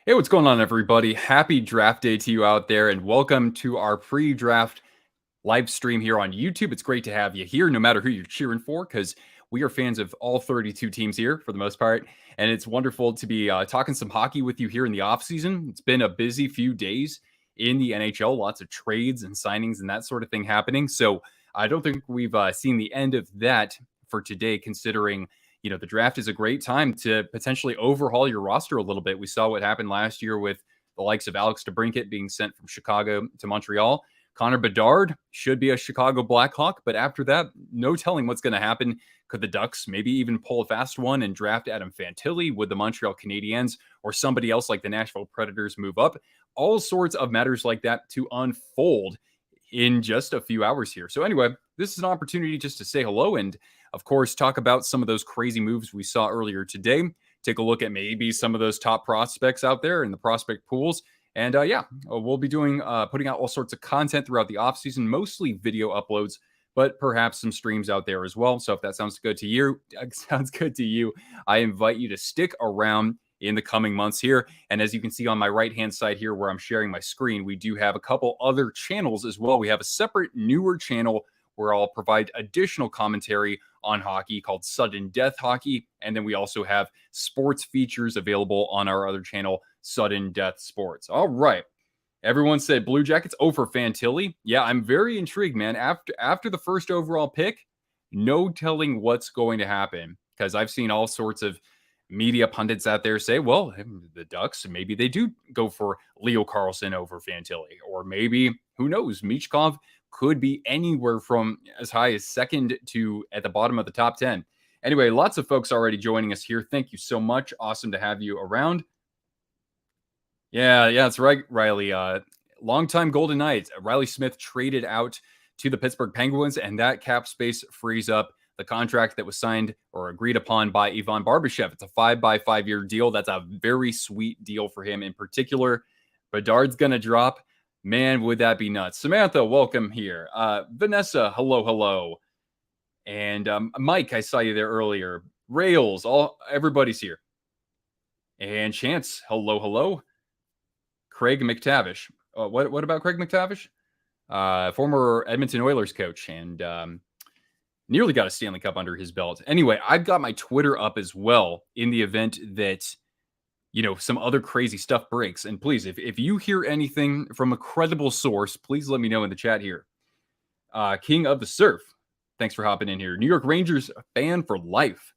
Hey, what's going on, everybody? Happy draft day to you out there, and welcome to our pre-draft live stream here on YouTube. It's great to have you here, no matter who you're cheering for, because we are fans of all 32 teams here for the most part. And it's wonderful to be talking some hockey with you here in the offseason. It's been a busy few days in the NHL, lots of trades and signings and that sort of thing happening. So I don't think we've seen the end of that for today, considering the draft is a great time to potentially overhaul your roster a little bit. We saw what happened last year with the likes of Alex DeBrincat being sent from Chicago to Montreal. Connor Bedard should be a Chicago Blackhawk, but after that, no telling what's going to happen. Could the Ducks maybe even pull a fast one and draft Adam Fantilli? Would the Montreal Canadiens or somebody else like the Nashville Predators move up? All sorts of matters like that to unfold in just a few hours here. So anyway, this is an opportunity just to say hello and, of course, talk about some of those crazy moves we saw earlier today. Take a look at maybe some of those top prospects out there in the prospect pools. And we'll be putting out all sorts of content throughout the offseason, mostly video uploads, but perhaps some streams out there as well. So if that sounds good to you, I invite you to stick around in the coming months here. And as you can see on my right-hand side here where I'm sharing my screen, we do have a couple other channels as well. We have a separate, newer channel where I'll provide additional commentary on hockey called Sudden Death Hockey. And then we also have sports features available on our other channel, Sudden Death Sports. All right. Everyone said Blue Jackets over Fantilli. Yeah, I'm very intrigued, man. After the first overall pick, no telling what's going to happen, because I've seen all sorts of media pundits out there say, well, the Ducks, maybe they do go for Leo Carlsson over Fantilli, or maybe, who knows, Michkov could be anywhere from as high as second to at the bottom of the top 10. Anyway, lots of folks already joining us here. Thank you so much. Awesome to have you around. Yeah, that's right, Riley. Longtime Golden Knights. Riley Smith traded out to the Pittsburgh Penguins, and that cap space frees up the contract that was signed or agreed upon by Ivan Barbashev. It's a 5-by-5-year deal. That's a very sweet deal for him in particular. Bedard's going to drop. Man, would that be nuts. Samantha, welcome here. Vanessa, hello. And Mike, I saw you there earlier. Rails, everybody's here. And Chance, hello. Craig McTavish. What about Craig McTavish? Former Edmonton Oilers coach and nearly got a Stanley Cup under his belt. Anyway, I've got my Twitter up as well in the event that some other crazy stuff breaks. And please, if you hear anything from a credible source, please let me know in the chat here. King of the Surf, thanks for hopping in here. New York Rangers fan for life.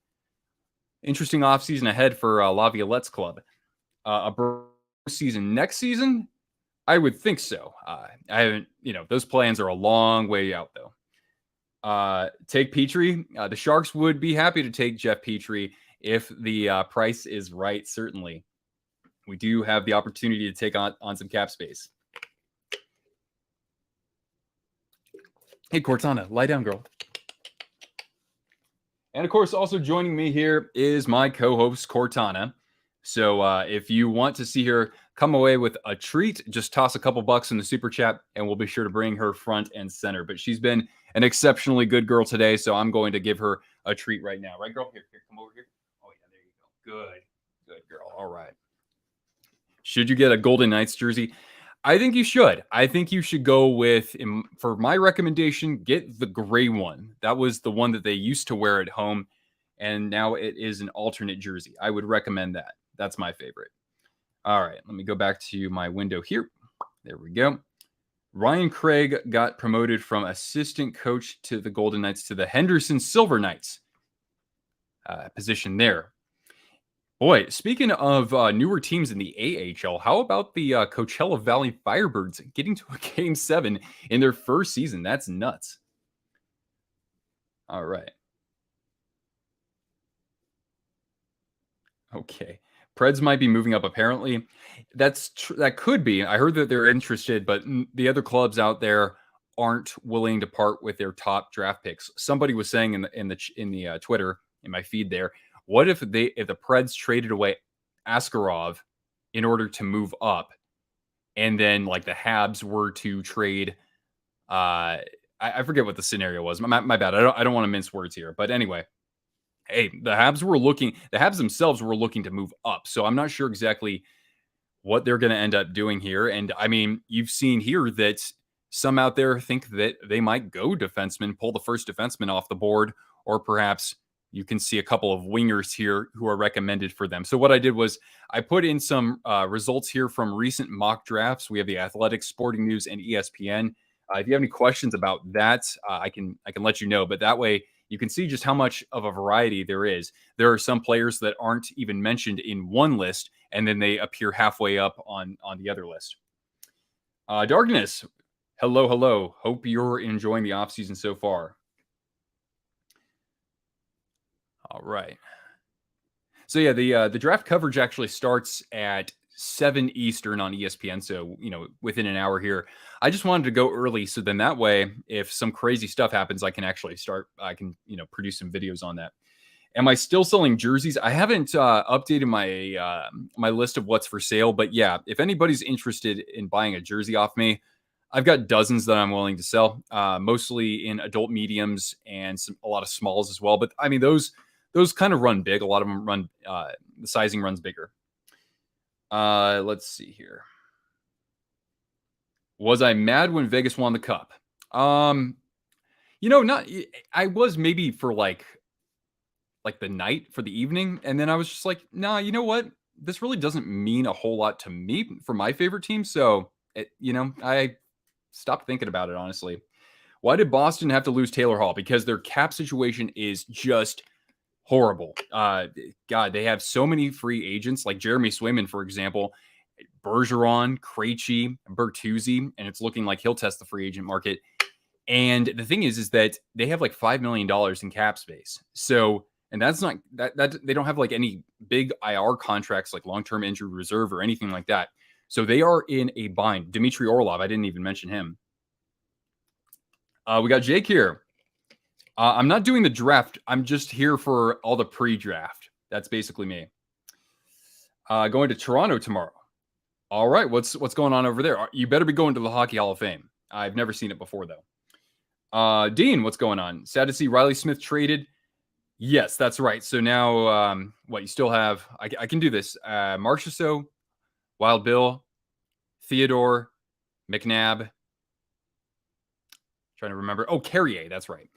Interesting offseason ahead for Laviolette's club. A season next season? I would think so. I haven't, those plans are a long way out, though. Take Petrie. The Sharks would be happy to take Jeff Petrie if the price is right, certainly. We do have the opportunity to take on some cap space. Hey, Cortana, lie down, girl. And, of course, also joining me here is my co-host, Cortana. So if you want to see her come away with a treat, just toss a couple bucks in the super chat, and we'll be sure to bring her front and center. But she's been an exceptionally good girl today, so I'm going to give her a treat right now. Right, girl? Here, come over here. Oh, yeah, there you go. Good, girl. All right. Should you get a Golden Knights jersey? I think you should. I think you should go with, for my recommendation, get the gray one. That was the one that they used to wear at home, and now it is an alternate jersey. I would recommend that. That's my favorite. All right, let me go back to my window here. There we go. Ryan Craig got promoted from assistant coach to the Golden Knights to the Henderson Silver Knights position there. Boy, speaking of newer teams in the AHL, how about the Coachella Valley Firebirds getting to a Game 7 in their first season? That's nuts. All right. Okay. Preds might be moving up, apparently. That could be. I heard that they're interested, but the other clubs out there aren't willing to part with their top draft picks. Somebody was saying in the Twitter, in my feed there, what if the Preds traded away Askarov in order to move up, and then like the Habs were to trade I forget what the scenario was. My bad. I don't want to mince words here, but anyway. Hey, the Habs themselves were looking to move up. So I'm not sure exactly what they're going to end up doing here. And I mean, you've seen here that some out there think that they might go defenseman, pull the first defenseman off the board, or perhaps you can see a couple of wingers here who are recommended for them. So what I did was I put in some results here from recent mock drafts. We have the Athletic, Sporting News, and ESPN. If you have any questions about that, I can let you know. But that way, you can see just how much of a variety there is. There are some players that aren't even mentioned in one list, and then they appear halfway up on the other list. Darkness, hello. Hope you're enjoying the offseason so far. All right. So yeah, the draft coverage actually starts at 7 Eastern on ESPN. So, within an hour here. I just wanted to go early. So then that way, if some crazy stuff happens, I can actually produce some videos on that. Am I still selling jerseys? I haven't updated my my list of what's for sale, but yeah, if anybody's interested in buying a jersey off me, I've got dozens that I'm willing to sell, mostly in adult mediums and a lot of smalls as well. But I mean, those kind of run big. A lot of them run, the sizing runs bigger. Let's see here. Was I mad when Vegas won the cup? Not. I was maybe for like the night, for the evening, and then I was just like, nah, you know what? This really doesn't mean a whole lot to me for my favorite team. So I stopped thinking about it, honestly. Why did Boston have to lose Taylor Hall? Because their cap situation is just horrible. God, they have so many free agents, like Jeremy Swayman, for example, Bergeron, Krejci, Bertuzzi, and it's looking like he'll test the free agent market. And the thing is that they have like $5 million in cap space. So, and that's not that they don't have like any big IR contracts like long-term injury reserve or anything like that. So they are in a bind. Dmitry Orlov, I didn't even mention him. We got Jake here. I'm not doing the draft. I'm just here for all the pre-draft. That's basically me. Going to Toronto tomorrow. All right, what's going on over there? You better be going to the Hockey Hall of Fame. I've never seen it before, though. Dean, what's going on? Sad to see Riley Smith traded. Yes, that's right. So now, you still have? I can do this. Marchessault, Wild Bill, Theodore, McNabb. Trying to remember. Oh, Carrier, that's right.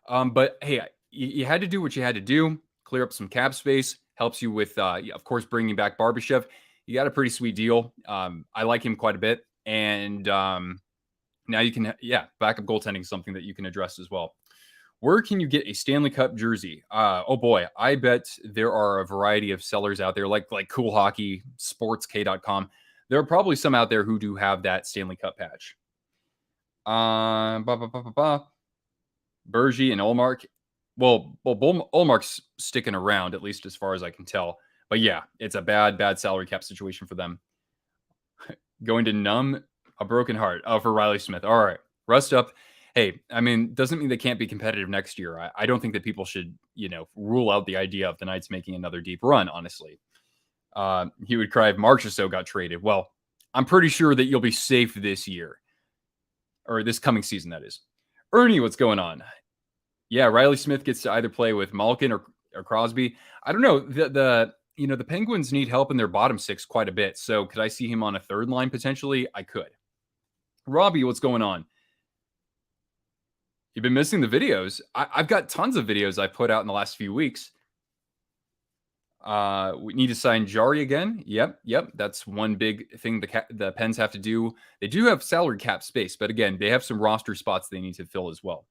But hey, you had to do what you had to do. Clear up some cap space. Helps you with, of course, bringing back Barbashev. You got a pretty sweet deal. I like him quite a bit. And now you can, backup goaltending is something that you can address as well. Where can you get a Stanley Cup jersey? Oh boy, I bet there are a variety of sellers out there, like Cool Hockey, sportsk.com. There are probably some out there who do have that Stanley Cup patch. Bergie and Ullmark. Well, Ullmark's sticking around, at least as far as I can tell. But yeah, it's a bad salary cap situation for them. Going to numb a broken heart. Oh, for Riley Smith. All right, rest up. Hey, I mean, doesn't mean they can't be competitive next year. I don't think that people should, rule out the idea of the Knights making another deep run, honestly. He would cry if Marchessault got traded. Well, I'm pretty sure that you'll be safe this year. Or this coming season, that is. Ernie, what's going on? Yeah, Riley Smith gets to either play with Malkin or Crosby. I don't know. The Penguins need help in their bottom six quite a bit. So could I see him on a third line potentially? I could. Robbie, what's going on? You've been missing the videos. I've got tons of videos I put out in the last few weeks. We need to sign Jari again. Yep. That's one big thing the Pens have to do. They do have salary cap space, but again, they have some roster spots they need to fill as well.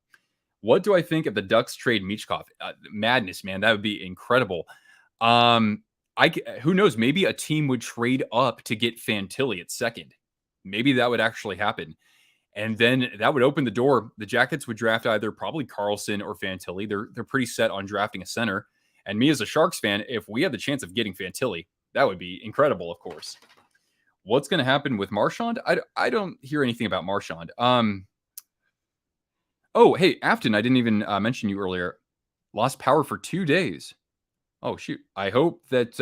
What do I think if the Ducks trade Michkov? Madness, man. That would be incredible. Who knows? Maybe a team would trade up to get Fantilli at second. Maybe that would actually happen. And then that would open the door. The Jackets would draft either probably Carlsson or Fantilli. They're pretty set on drafting a center. And me as a Sharks fan, if we had the chance of getting Fantilli, that would be incredible, of course. What's going to happen with Marchand? I don't hear anything about Marchand. Oh, hey, Afton, I didn't even mention you earlier. Lost power for 2 days. Oh, shoot. I hope that,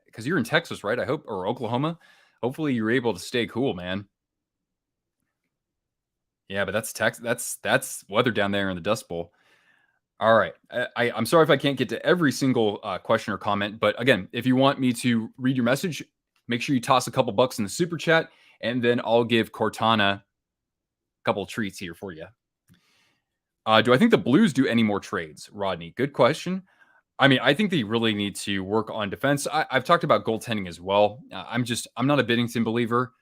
because you're in Texas, right? Or Oklahoma. Hopefully you're able to stay cool, man. Yeah, but that's weather down there in the Dust Bowl. All right. I'm sorry if I can't get to every single question or comment, but again, if you want me to read your message, make sure you toss a couple bucks in the super chat, and then I'll give Cortana a couple treats here for you. Do I think the Blues do any more trades, Rodney? Good question. I mean, I think they really need to work on defense. I've talked about goaltending as well. I'm not a Binnington believer,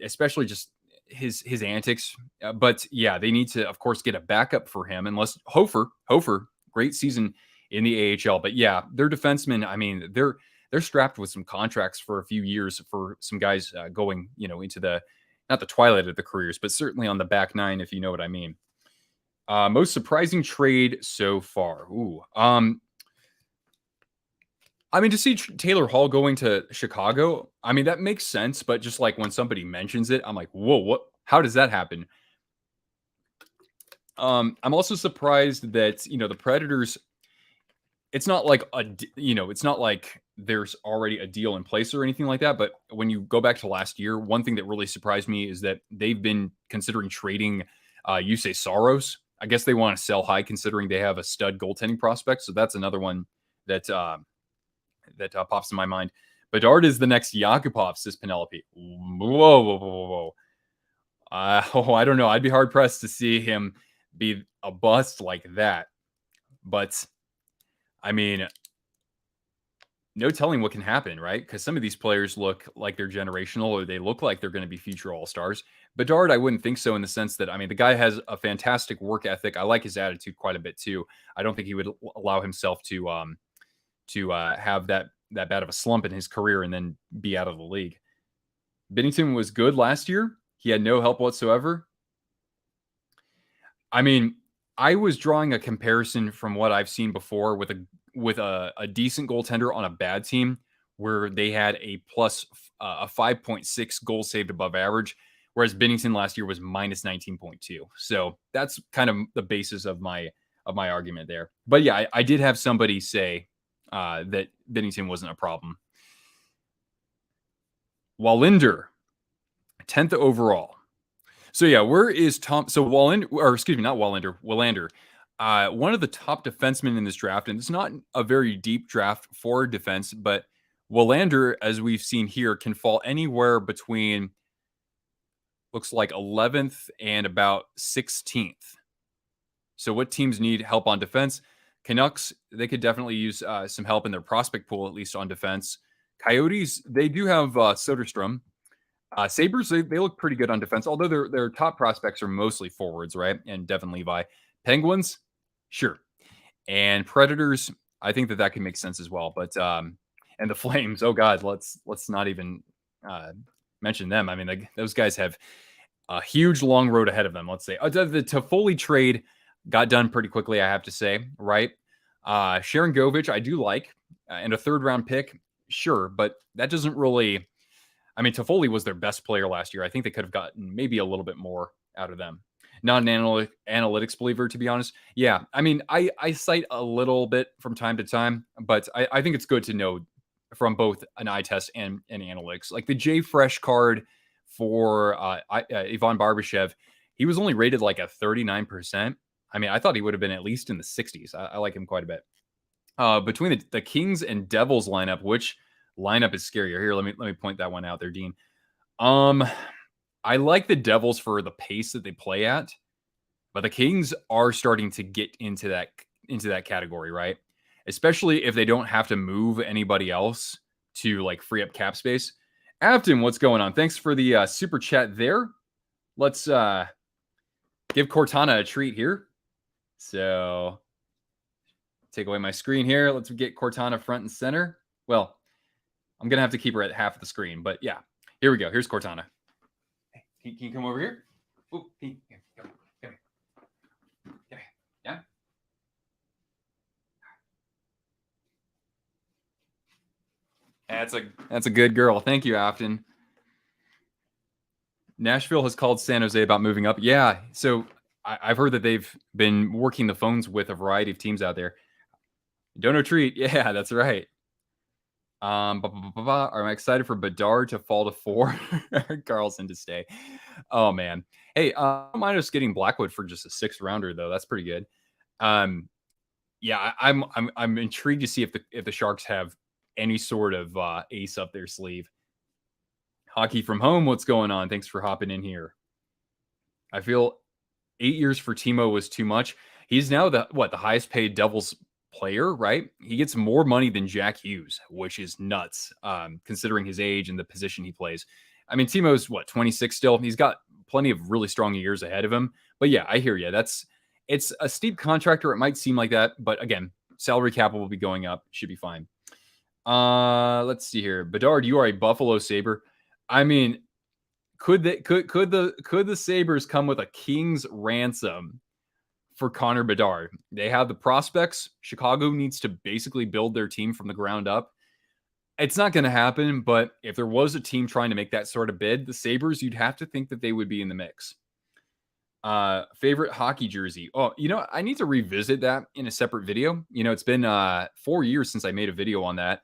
especially just his antics. But yeah, they need to, of course, get a backup for him. Unless Hofer, great season in the AHL. But yeah, their defensemen. I mean, they're strapped with some contracts for a few years for some guys going, into the not the twilight of the careers, but certainly on the back nine, if you know what I mean. Most surprising trade so far. Ooh. I mean, to see Taylor Hall going to Chicago, I mean, that makes sense. But just like when somebody mentions it, I'm like, whoa, what? How does that happen? I'm also surprised that, the Predators, it's not like it's not like there's already a deal in place or anything like that. But when you go back to last year, one thing that really surprised me is that they've been considering trading Yusei Saros. I guess they want to sell high considering they have a stud goaltending prospect. So that's another one that pops in my mind. Bedard is the next Yakupov, says Penelope. Whoa. I don't know. I'd be hard pressed to see him be a bust like that. But I mean, no telling what can happen, right? Because some of these players look like they're generational, or they look like they're going to be future all-stars. Bedard, I wouldn't think so, in the sense that, I mean, the guy has a fantastic work ethic. I like his attitude quite a bit too. I don't think he would allow himself to have that bad of a slump in his career and then be out of the league. Binnington was good last year. He had no help whatsoever. I mean, I was drawing a comparison from what I've seen before with a decent goaltender on a bad team, where they had a 5.6 goals saved above average, whereas Binnington last year was minus 19.2. So that's kind of the basis of my argument there. But yeah, I did have somebody say that Binnington wasn't a problem. Wallinder, 10th overall. So yeah, where is Tom? So Willander, one of the top defensemen in this draft, and it's not a very deep draft for defense, but Willander, as we've seen here, can fall anywhere between, looks like 11th and about 16th. So what teams need help on defense? Canucks, they could definitely use some help in their prospect pool, at least on defense. Coyotes, they do have Soderstrom. Sabres, they look pretty good on defense, although their top prospects are mostly forwards, right? And Devin Levi. Penguins, sure. And Predators, I think that can make sense as well. But and the Flames, oh God, let's not even mention them. I mean, those guys have a huge long road ahead of them. Let's say the Toffoli trade got done pretty quickly, I have to say, right? Sharon Govich, I do like, and a 3rd round pick, sure, but that doesn't really. I mean, Toffoli was their best player last year. I think they could have gotten maybe a little bit more out of them. Not an analytics believer, to be honest. Yeah, I mean, I cite a little bit from time to time, but I think it's good to know from both an eye test and analytics. Like the J Fresh card for Ivan Barbashev, he was only rated like a 39%. I mean, I thought he would have been at least in the 60s. I like him quite a bit. Between the Kings and Devils lineup, which lineup is scarier? Here, let me point that one out there, Dean. I like the Devils for the pace that they play at, but the Kings are starting to get into that category, right? Especially if they don't have to move anybody else to like free up cap space. Afton, what's going on? Thanks for the super chat there. Let's give Cortana a treat here. So take away my screen here. Let's get Cortana front and center. Well, I'm going to have to keep her at half of the screen, but yeah, here we go. Here's Cortana. Hey, can you come over here? Ooh, come here. Yeah. That's a good girl. Thank you, Afton. Nashville has called San Jose about moving up. Yeah, so I've heard that they've been working the phones with a variety of teams out there. Dono treat. Yeah, that's right. I'm excited for Bedard to fall to 4, Carlsson to stay. Oh man. Hey, I don't mind us getting Blackwood for just a 6th rounder though. That's pretty good. Yeah, I'm intrigued to see if the Sharks have any sort of ace up their sleeve. Hockey from home, what's going on? Thanks for hopping in here. I feel 8 years for Timo was too much. He's now the highest paid Devils player, right? He gets more money than Jack Hughes, which is nuts, considering his age and the position he plays. I mean, Timo's 26 still. He's got plenty of really strong years ahead of him. But yeah, I hear you. It's a steep contract, or it might seem like that. But again, salary cap will be going up. Should be fine. Let's see here. Bedard, you are a Buffalo Sabre. I mean, could the Sabres come with a king's ransom for Connor Bedard? They have the prospects. Chicago needs to basically build their team from the ground up. It's not going to happen, but if there was a team trying to make that sort of bid, the Sabres, you'd have to think that they would be in the mix. Favorite hockey jersey. Oh, I need to revisit that in a separate video. It's been 4 years since I made a video on that.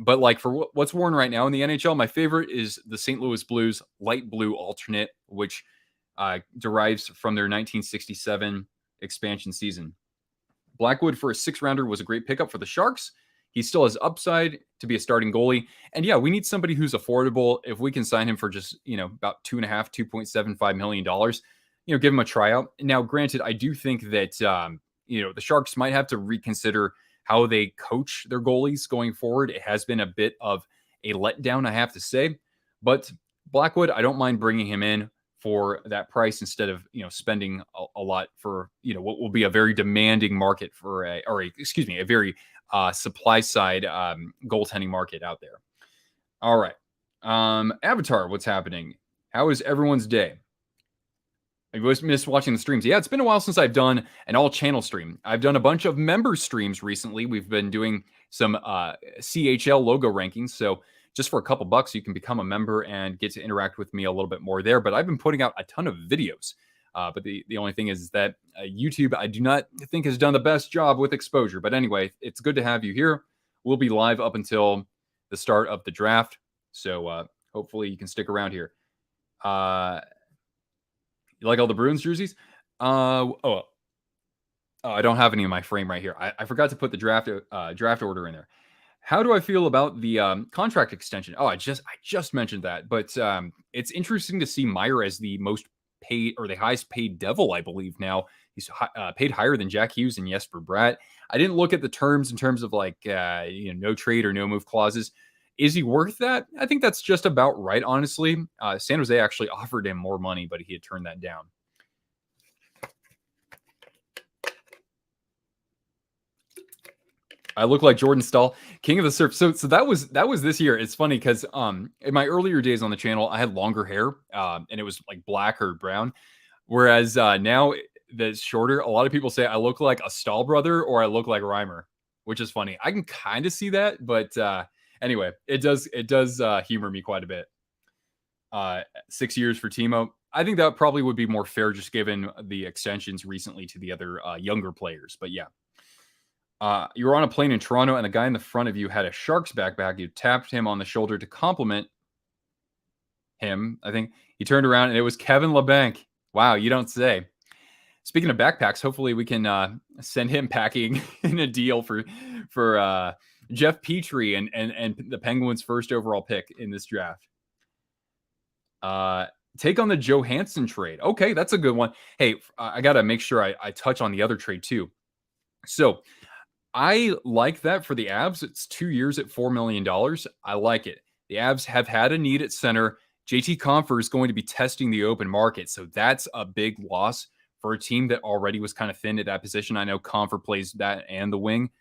But like for what's worn right now in the NHL, my favorite is the St. Louis Blues light blue alternate, which derives from their 1967 expansion season. Blackwood for a 6-rounder was a great pickup for the Sharks. He still has upside to be a starting goalie. And yeah, we need somebody who's affordable. If we can sign him for just, about $2.75 million, give him a tryout. Now, granted, I do think that, the Sharks might have to reconsider how they coach their goalies going forward. It has been a bit of a letdown, I have to say. But Blackwood, I don't mind bringing him in for that price instead of, spending a lot for, what will be a very demanding market for a very supply side goaltending market out there. All right. Avatar, what's happening? How is everyone's day? I missed watching the streams. Yeah, it's been a while since I've done an all-channel stream. I've done a bunch of member streams recently. We've been doing some CHL logo rankings. So just for a couple bucks, you can become a member and get to interact with me a little bit more there. But I've been putting out a ton of videos. But the only thing is that YouTube, I do not think, has done the best job with exposure. But anyway, it's good to have you here. We'll be live up until the start of the draft. So hopefully you can stick around here. You like all the Bruins jerseys? I don't have any in my frame right here. I forgot to put the draft order in there. How do I feel about the contract extension? Oh, I just mentioned that. But it's interesting to see Meyer as the most paid, or the highest paid Devil, I believe now. He's paid higher than Jack Hughes and Jesper Bratt. I didn't look at the terms in terms of no trade or no move clauses. Is he worth that? I think that's just about right, honestly. San Jose actually offered him more money, but he had turned that down. I look like Jordan Stahl, king of the surf. So that was this year. It's funny because in my earlier days on the channel, I had longer hair and it was like black or brown. Whereas now that's shorter. A lot of people say I look like a Stahl brother or I look like Reimer, which is funny. I can kind of see that, but anyway, it does humor me quite a bit. 6 years for Timo. I think that probably would be more fair just given the extensions recently to the other younger players. But yeah. You were on a plane in Toronto and the guy in the front of you had a Sharks backpack. You tapped him on the shoulder to compliment him. I think he turned around and it was Kevin LeBanc. Wow, you don't say. Speaking of backpacks, hopefully we can send him packing in a deal for Jeff Petrie and the Penguins' first overall pick in this draft. Take on the Johansson trade. Okay, that's a good one. Hey, I got to make sure I touch on the other trade too. So I like that for the Avs. It's 2 years at $4 million. I like it. The Avs have had a need at center. JT Compher is going to be testing the open market. So that's a big loss for a team that already was kind of thin at that position. I know Compher plays that and the wing.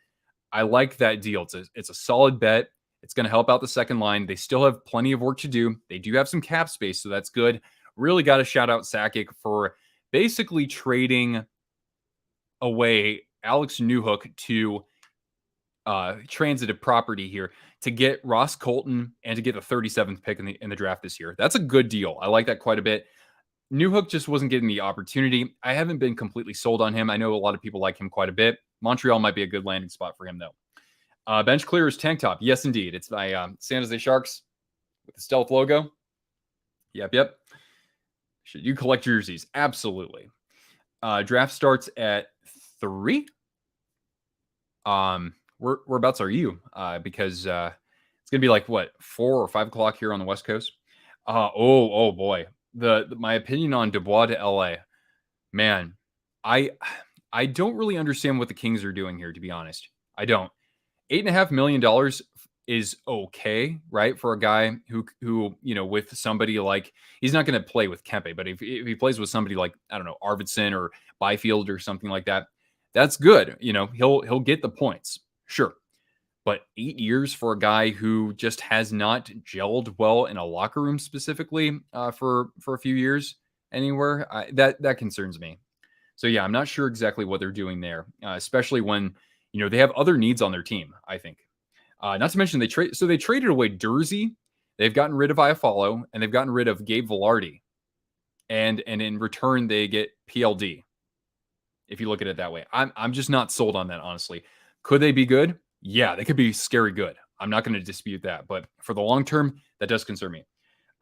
I like that deal. It's a solid bet. It's going to help out the second line. They still have plenty of work to do. They do have some cap space, so that's good. Really got to shout out Sakic for basically trading away Alex Newhook to transitive property here to get Ross Colton and to get the 37th pick in the draft this year. That's a good deal. I like that quite a bit. Newhook just wasn't getting the opportunity. I haven't been completely sold on him. I know a lot of people like him quite a bit. Montreal might be a good landing spot for him, though. Bench clearer's tank top. Yes, indeed. It's by San Jose Sharks with the stealth logo. Yep. Should you collect jerseys? Absolutely. Draft starts at 3. Whereabouts are you? Because it's It's gonna be like what 4 or 5 o'clock here on the West Coast. Oh boy, my opinion on Dubois to LA, man, I I don't really understand what the Kings are doing here, to be honest. I don't. $8.5 million is okay, right, for a guy who with somebody like he's not going to play with Kempe, but if he plays with somebody like I don't know Arvidsson or Byfield or something like that, that's good. He'll get the points, sure. But 8 years for a guy who just has not gelled well in a locker room specifically for a few years anywhere, that concerns me. So yeah, I'm not sure exactly what they're doing there, especially when they have other needs on their team. I think, not to mention they traded away Dursey, they've gotten rid of Iafallo, and they've gotten rid of Gabe Vilardi, and in return they get PLD. If you look at it that way, I'm just not sold on that, honestly. Could they be good? Yeah, they could be scary good. I'm not going to dispute that, but for the long term, that does concern me.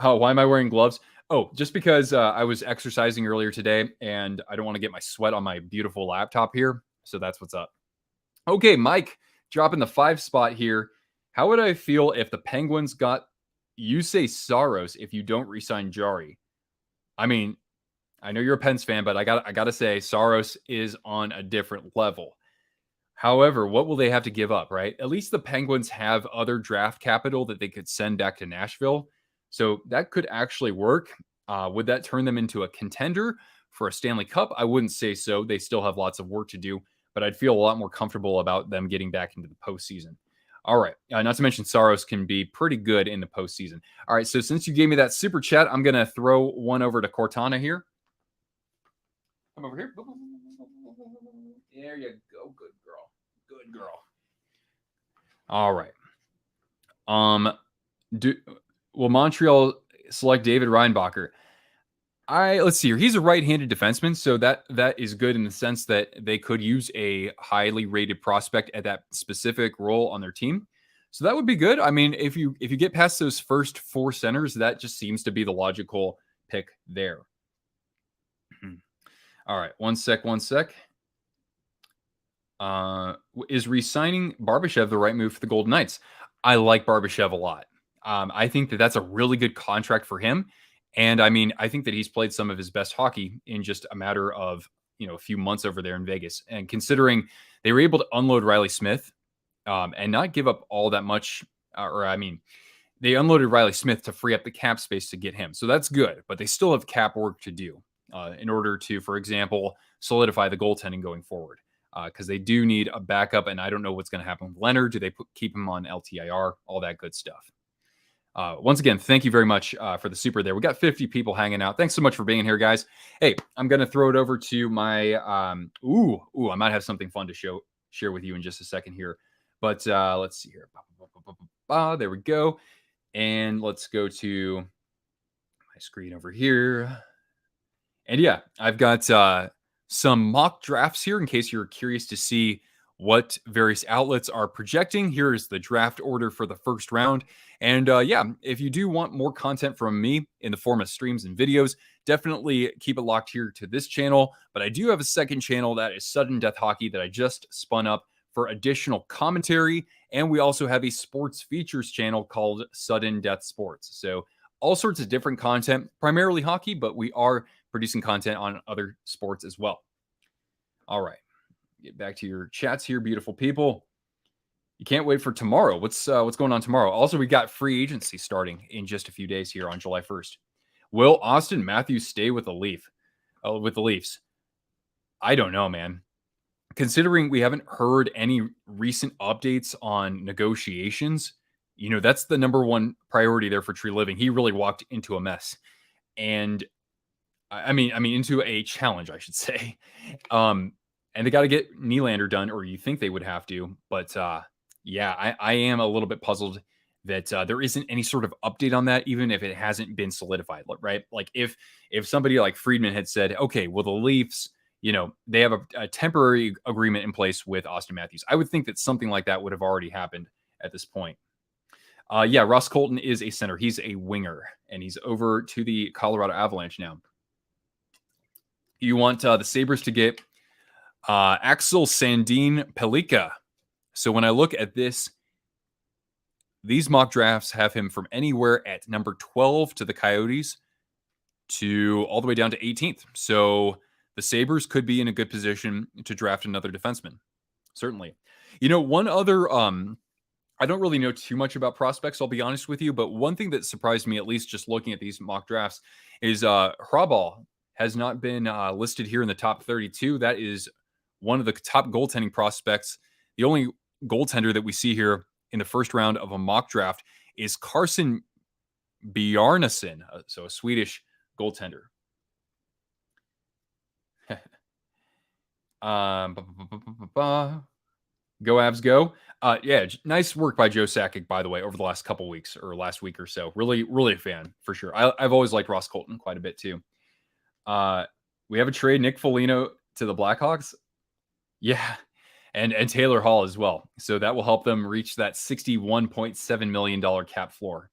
Why am I wearing gloves? Oh, just because I was exercising earlier today and I don't want to get my sweat on my beautiful laptop here. So that's what's up. Okay, Mike, dropping the 5 spot here. How would I feel if the Penguins got Yusei Saros if you don't resign Jari? I mean, I know you're a Pens fan, but I gotta say Saros is on a different level. However, what will they have to give up, right? At least the Penguins have other draft capital that they could send back to Nashville. So that could actually work. Would that turn them into a contender for a Stanley Cup? I wouldn't say so. They still have lots of work to do, but I'd feel a lot more comfortable about them getting back into the postseason. All right. Not to mention Saros can be pretty good in the postseason. All right. So since you gave me that super chat, I'm going to throw one over to Cortana here. Come over here. There you go. Good girl. Good girl. All right. Will Montreal select David Reinbacher? Let's see here. He's a right-handed defenseman, so that is good in the sense that they could use a highly rated prospect at that specific role on their team. So that would be good. I mean, if you get past those first 4 centers, that just seems to be the logical pick there. All right, one sec. Is re-signing Barbashev the right move for the Golden Knights? I like Barbashev a lot. I think that that's a really good contract for him. And I mean, I think that he's played some of his best hockey in just a matter of, a few months over there in Vegas. And considering they were able to unload Riley Smith and not give up all that much, they unloaded Riley Smith to free up the cap space to get him. So that's good, but they still have cap work to do in order to, for example, solidify the goaltending going forward. Because they do need a backup, and I don't know what's going to happen with Leonard. Do they keep him on LTIR? All that good stuff. Once again, thank you very much for the super there. We got 50 people hanging out. Thanks so much for being here, guys. Hey, I'm going to throw it over to my I might have something fun to share with you in just a second here. But let's see here. There we go. And let's go to my screen over here. And yeah, I've got some mock drafts here in case you're curious to see what various outlets are projecting. Here is the draft order for the first round. And if you do want more content from me in the form of streams and videos, definitely keep it locked here to this channel. But I do have a second channel that is Sudden Death Hockey that I just spun up for additional commentary. And we also have a sports features channel called Sudden Death Sports. So all sorts of different content, primarily hockey, but we are producing content on other sports as well. All right. Get back to your chats here, beautiful people. You can't wait for tomorrow. What's going on tomorrow? Also, we got free agency starting in just a few days here on July 1st. Will Austin Matthews stay with the Leafs? I don't know, man. Considering we haven't heard any recent updates on negotiations, that's the number one priority there for Tree Living. He really walked into a mess. And I mean, into a challenge, I should say. And they got to get Nylander done, or you think they would have to. But I am a little bit puzzled that there isn't any sort of update on that, even if it hasn't been solidified, right? Like if somebody like Friedman had said, okay, well, the Leafs, they have a temporary agreement in place with Austin Matthews. I would think that something like that would have already happened at this point. Ross Colton is a center. He's a winger, and he's over to the Colorado Avalanche now. You want the Sabres to get Axel Sandin Pellikka. So when I look at this These mock drafts have him from anywhere at number 12 to the Coyotes to all the way down to 18th. So the Sabres could be in a good position to draft another defenseman. Certainly. One other, I don't really know too much about prospects, I'll be honest with you, but one thing that surprised me, at least just looking at these mock drafts, is Hrabal has not been listed here in the top 32. That is one of the top goaltending prospects. The only goaltender that we see here in the first round of a mock draft is Carson Bjarnason, so a Swedish goaltender. Go Avs, go. Yeah, nice work by Joe Sakic, by the way, over the last couple weeks or last week or so. Really, really a fan for sure. I've always liked Ross Colton quite a bit too. We have a trade, Nick Foligno to the Blackhawks. Yeah, and Taylor Hall as well. So that will help them reach that $61.7 million cap floor.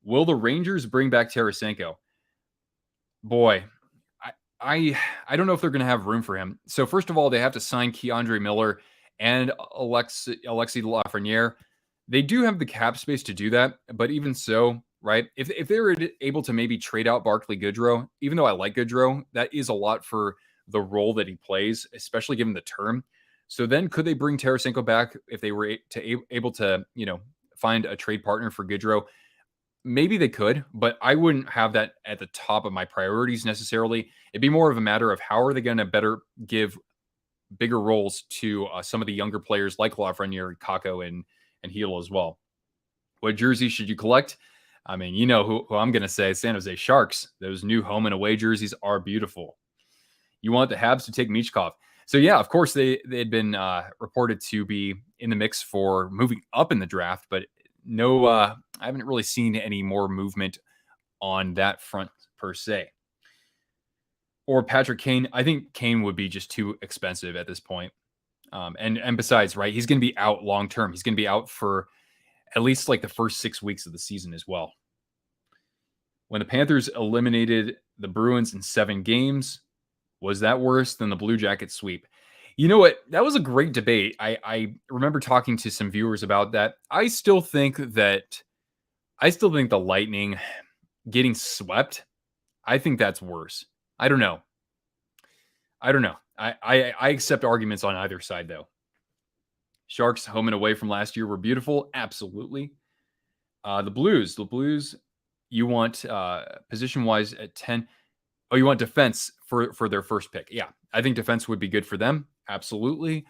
Will the Rangers bring back Tarasenko? Boy, I don't know if they're going to have room for him. So first of all, they have to sign Keandre Miller and Alexis Lafreniere. They do have the cap space to do that, but even so, right? If they were able to maybe trade out Barclay Goodrow, even though I like Goodrow, that is a lot for the role that he plays, especially given the term. So then could they bring Tarasenko back if they were able to, find a trade partner for Goodrow? Maybe they could, but I wouldn't have that at the top of my priorities necessarily. It'd be more of a matter of how are they going to better give bigger roles to some of the younger players like Lafreniere, Kakko, and Heel as well. What jersey should you collect? I mean, you know who I'm going to say, San Jose Sharks. Those new home and away jerseys are beautiful. You want the Habs to take Michkov. So yeah, of course they had been reported to be in the mix for moving up in the draft, but no, I haven't really seen any more movement on that front per se. Or Patrick Kane. I think Kane would be just too expensive at this point. And besides, right, he's going to be out long term. He's going to be out for at least like the first 6 weeks of the season as well. When the Panthers eliminated the Bruins in 7 games, was that worse than the Blue Jackets sweep? You know what? That was a great debate. I remember talking to some viewers about that. I still think the Lightning getting swept, I think that's worse. I don't know. I accept arguments on either side, though. Sharks home and away from last year were beautiful. Absolutely. The Blues, you want position-wise at 10. Oh, you want defense for their first pick. Yeah, I think defense would be good for them. Absolutely.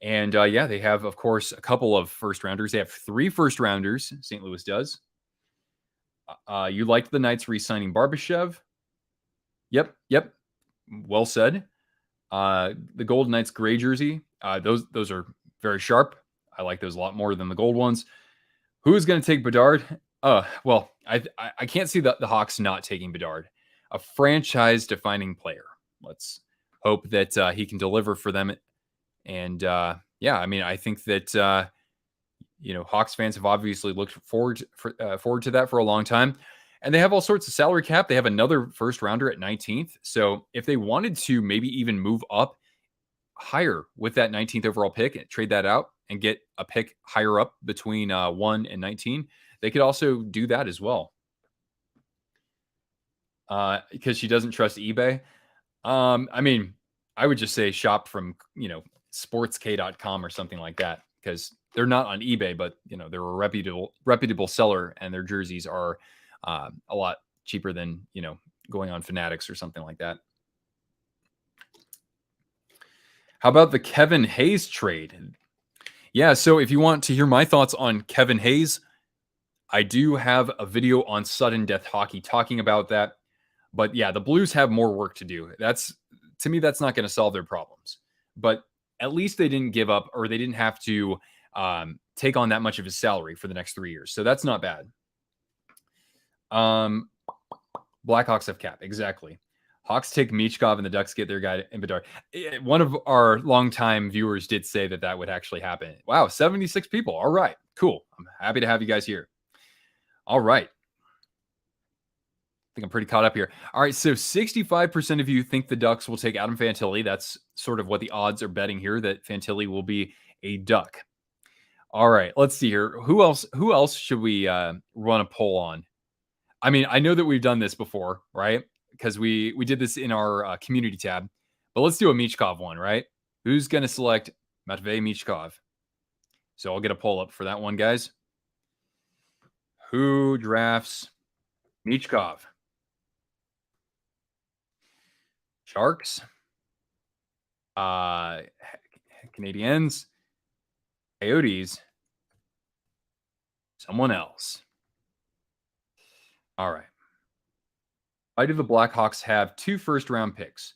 And yeah, they have, of course, a couple of first rounders. They have 3 first rounders. St. Louis does. You liked the Knights re-signing Barbashev. Yep. Well said. The Golden Knights gray jersey. Those are very sharp. I like those a lot more than the gold ones. Who is going to take Bedard? Well, I can't see the Hawks not taking Bedard. A franchise-defining player. Let's hope that he can deliver for them. And yeah, I mean, I think that Hawks fans have obviously looked forward to that for a long time. And they have all sorts of salary cap. They have another first rounder at 19th. So if they wanted to maybe even move up higher with that 19th overall pick and trade that out and get a pick higher up between 1 and 19, they could also do that as well. Because she doesn't trust eBay. I mean, I would just say shop from, sportsk.com or something like that, because they're not on eBay, but they're a reputable seller, and their jerseys are a lot cheaper than, going on Fanatics or something like that. How about the Kevin Hayes trade? Yeah, so if you want to hear my thoughts on Kevin Hayes, I do have a video on Sudden Death Hockey talking about that. But yeah, the Blues have more work to do. To me, that's not going to solve their problems. But at least they didn't give up, or they didn't have to take on that much of his salary for the next 3 years. So that's not bad. Blackhawks have cap. Exactly. Hawks take Michkov and the Ducks get their guy in Bedard. One of our longtime viewers did say that would actually happen. Wow, 76 people. All right, cool. I'm happy to have you guys here. All right. I think I'm pretty caught up here. All right, so 65% of you think the Ducks will take Adam Fantilli. That's sort of what the odds are betting here, that Fantilli will be a Duck. All right, let's see here. Who else should we run a poll on? I mean, I know that we've done this before, right? Because we did this in our community tab, but let's do a Michkov one, right? Who's going to select Matvei Michkov? So I'll get a poll up for that one, guys. Who drafts Michkov? Sharks, uh, Canadiens, Coyotes, someone else. All right. Why do the Blackhawks have 2 first-round picks?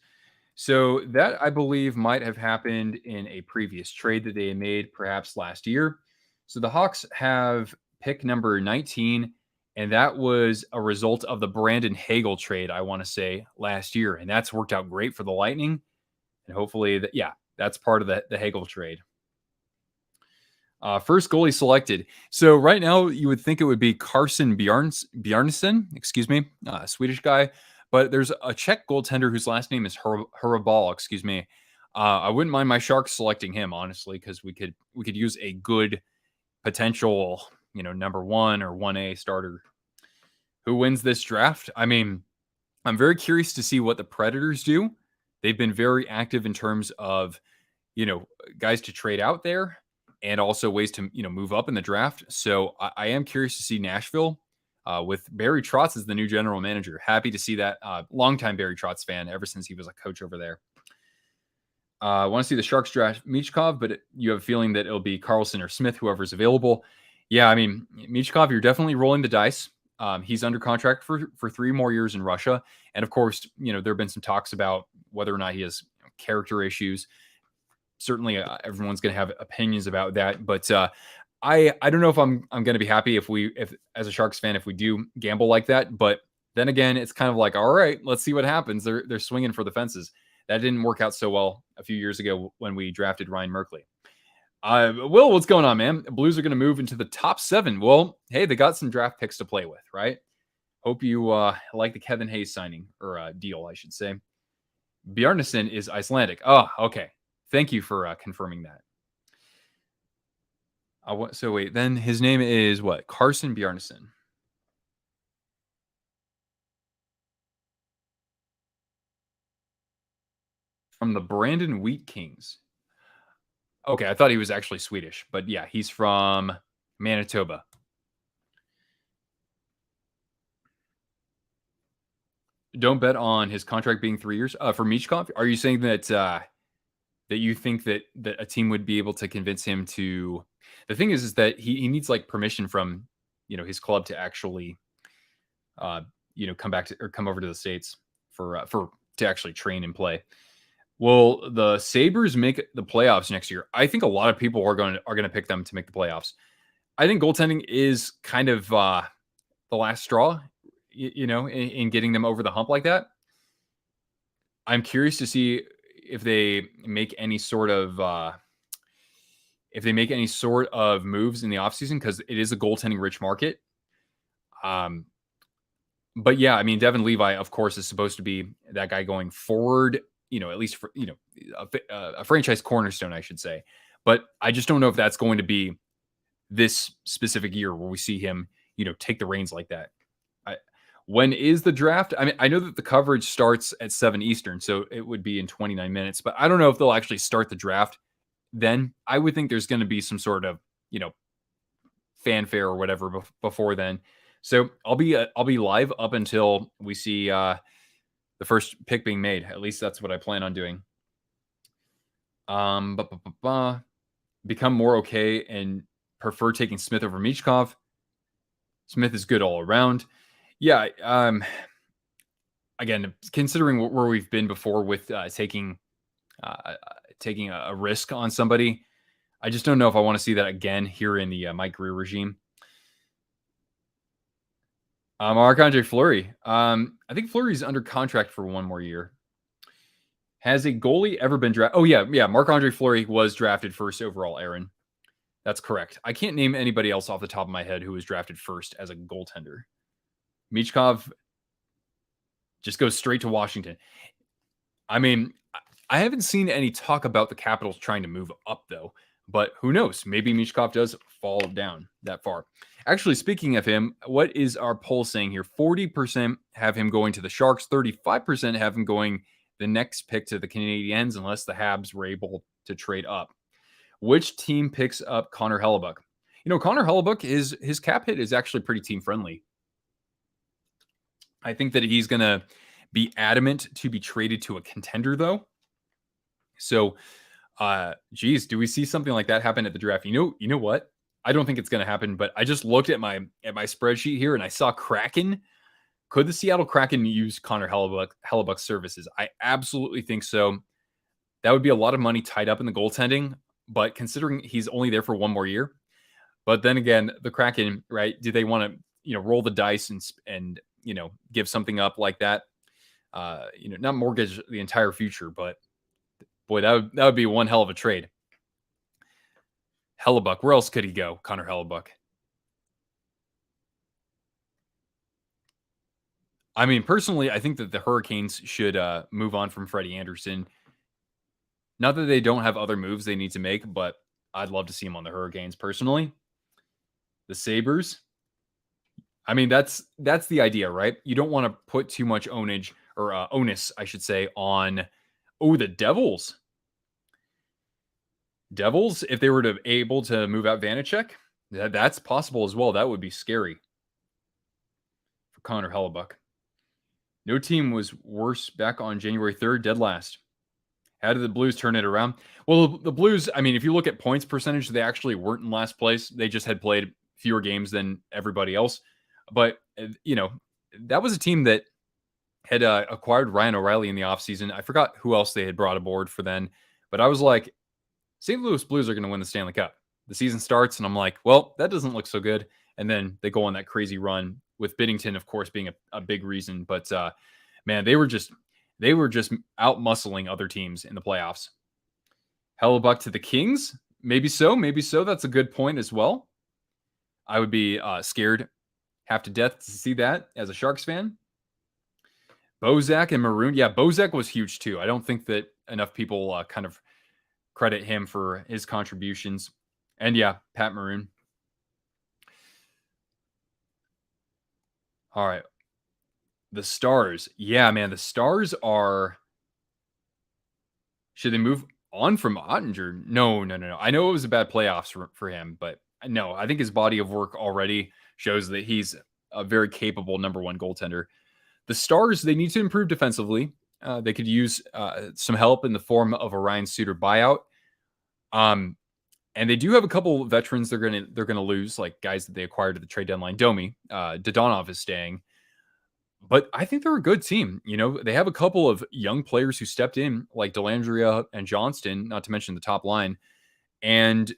So that I believe might have happened in a previous trade that they made perhaps last year. So the Hawks have pick number 19, and that was a result of the Brandon Hagel trade, I want to say, last year. And that's worked out great for the Lightning. And hopefully, that's part of the Hagel trade. First goalie selected. So right now, you would think it would be Carson Bjarnason, excuse me, Swedish guy. But there's a Czech goaltender whose last name is Hrabal, excuse me. I wouldn't mind my Sharks selecting him, honestly, because we could use a good potential, number 1 or 1A starter. Who wins this draft? I mean, I'm very curious to see what the Predators do. They've been very active in terms of, guys to trade out there and also ways to, move up in the draft. So I am curious to see Nashville with Barry Trotz as the new general manager. Happy to see that. Longtime Barry Trotz fan ever since he was a coach over there. I want to see the Sharks draft Michkov, but you have a feeling that it'll be Carlsson or Smith, whoever's available. Yeah, I mean, Michkov, you're definitely rolling the dice. He's under contract for 3 more years in Russia. And of course, there have been some talks about whether or not he has character issues. Certainly, everyone's going to have opinions about that. But I don't know if I'm going to be happy if as a Sharks fan, if we do gamble like that. But then again, it's kind of like, all right, let's see what happens. They're swinging for the fences. That didn't work out so well a few years ago when we drafted Ryan Merkley. Will, what's going on, man? Blues are going to move into the top 7. Well, hey, they got some draft picks to play with, right? Hope you like the Kevin Hayes signing, or deal, I should say. Bjarnason is Icelandic. Oh, okay. Thank you for confirming that. So wait, then his name is what? Carson Bjarnason. From the Brandon Wheat Kings. Okay, I thought he was actually Swedish, but yeah, he's from Manitoba. Don't bet on his contract being 3 years. For Michkov, are you saying that that you think that a team would be able to convince him to? The thing is that he needs like permission from his club to actually come back to or come over to the States for to actually train and play. Will the Sabres make the playoffs next year? I think a lot of people are going to pick them to make the playoffs. I think goaltending is kind of the last straw, in getting them over the hump like that. I'm curious to see if they make any sort of moves in the offseason, because it is a goaltending rich market. But yeah, I mean, Devin Levi, of course, is supposed to be that guy going forward, at least for, a franchise cornerstone, I should say. But I just don't know if that's going to be this specific year where we see him, take the reins like that. When is the draft? I mean, I know that the coverage starts at 7 Eastern, so it would be in 29 minutes, but I don't know if they'll actually start the draft then. I would think there's going to be some sort of, fanfare or whatever before then. So I'll be live up until we see the first pick being made. At least that's what I plan on doing. Become more okay and prefer taking Smith over Michkov. Smith is good all around. Yeah. Again, considering where we've been before with taking a risk on somebody, I just don't know if I want to see that again here in the Mike Grier regime. Marc-Andre Fleury. I think Fleury's under contract for 1 more year. Has a goalie ever been drafted? Oh, yeah. Marc-Andre Fleury was drafted first overall, Aaron. That's correct. I can't name anybody else off the top of my head who was drafted first as a goaltender. Michkov just goes straight to Washington. I mean, I haven't seen any talk about the Capitals trying to move up, though. But who knows? Maybe Michkov does fall down that far. Actually, speaking of him, what is our poll saying here? 40% have him going to the Sharks. 35% have him going the next pick to the Canadiens, unless the Habs were able to trade up. Which team picks up Connor Hellebuyck? Connor Hellebuyck, his cap hit is actually pretty team friendly. I think that he's going to be adamant to be traded to a contender, though. So, geez, do we see something like that happen at the draft? You know what? I don't think it's going to happen, but I just looked at my spreadsheet here and I saw Kraken. Could the Seattle Kraken use Connor Hellebuyck's services? I absolutely think so. That would be a lot of money tied up in the goaltending, but considering he's only there for one more year. But then again, the Kraken, right? Do they want to, roll the dice and give something up like that? Not mortgage the entire future, but boy, that would be one hell of a trade. Hellebuyck, where else could he go? Connor Hellebuyck. I mean, personally, I think that the Hurricanes should move on from Freddie Anderson. Not that they don't have other moves they need to make, but I'd love to see him on the Hurricanes personally. The Sabres. I mean, that's the idea, right? You don't want to put too much onus, I should say, on the Devils. Devils, if they were to able to move out Vanacek, that's possible as well. That would be scary for Connor Hellebuyck. No team was worse back on January 3rd, dead last. How did the Blues turn it around? Well, the Blues, I mean, if you look at points percentage, they actually weren't in last place. They just had played fewer games than everybody else. But, that was a team that had acquired Ryan O'Reilly in the offseason. I forgot who else they had brought aboard for then. But I was like, St. Louis Blues are going to win the Stanley Cup. The season starts, and I'm like, well, that doesn't look so good. And then they go on that crazy run with Binnington, of course, being a big reason. But, man, they were just out muscling other teams in the playoffs. Hellebuyck to the Kings? Maybe so. That's a good point as well. I would be scared half to death to see that as a Sharks fan. Bozak and Maroon. Yeah, Bozak was huge too. I don't think that enough people kind of credit him for his contributions. And yeah, Pat Maroon. All right. The Stars. Yeah, man, the Stars are... Should they move on from Ottinger? No. I know it was a bad playoffs for him, but no, I think his body of work already shows that he's a very capable number one goaltender. The Stars, they need to improve defensively. They could use some help in the form of a Ryan Suter buyout. And they do have a couple veterans they're gonna lose, like guys that they acquired at the trade deadline. Domi, Dodonov is staying. But I think they're a good team. They have a couple of young players who stepped in, like Dellandrea and Johnston, not to mention the top line. And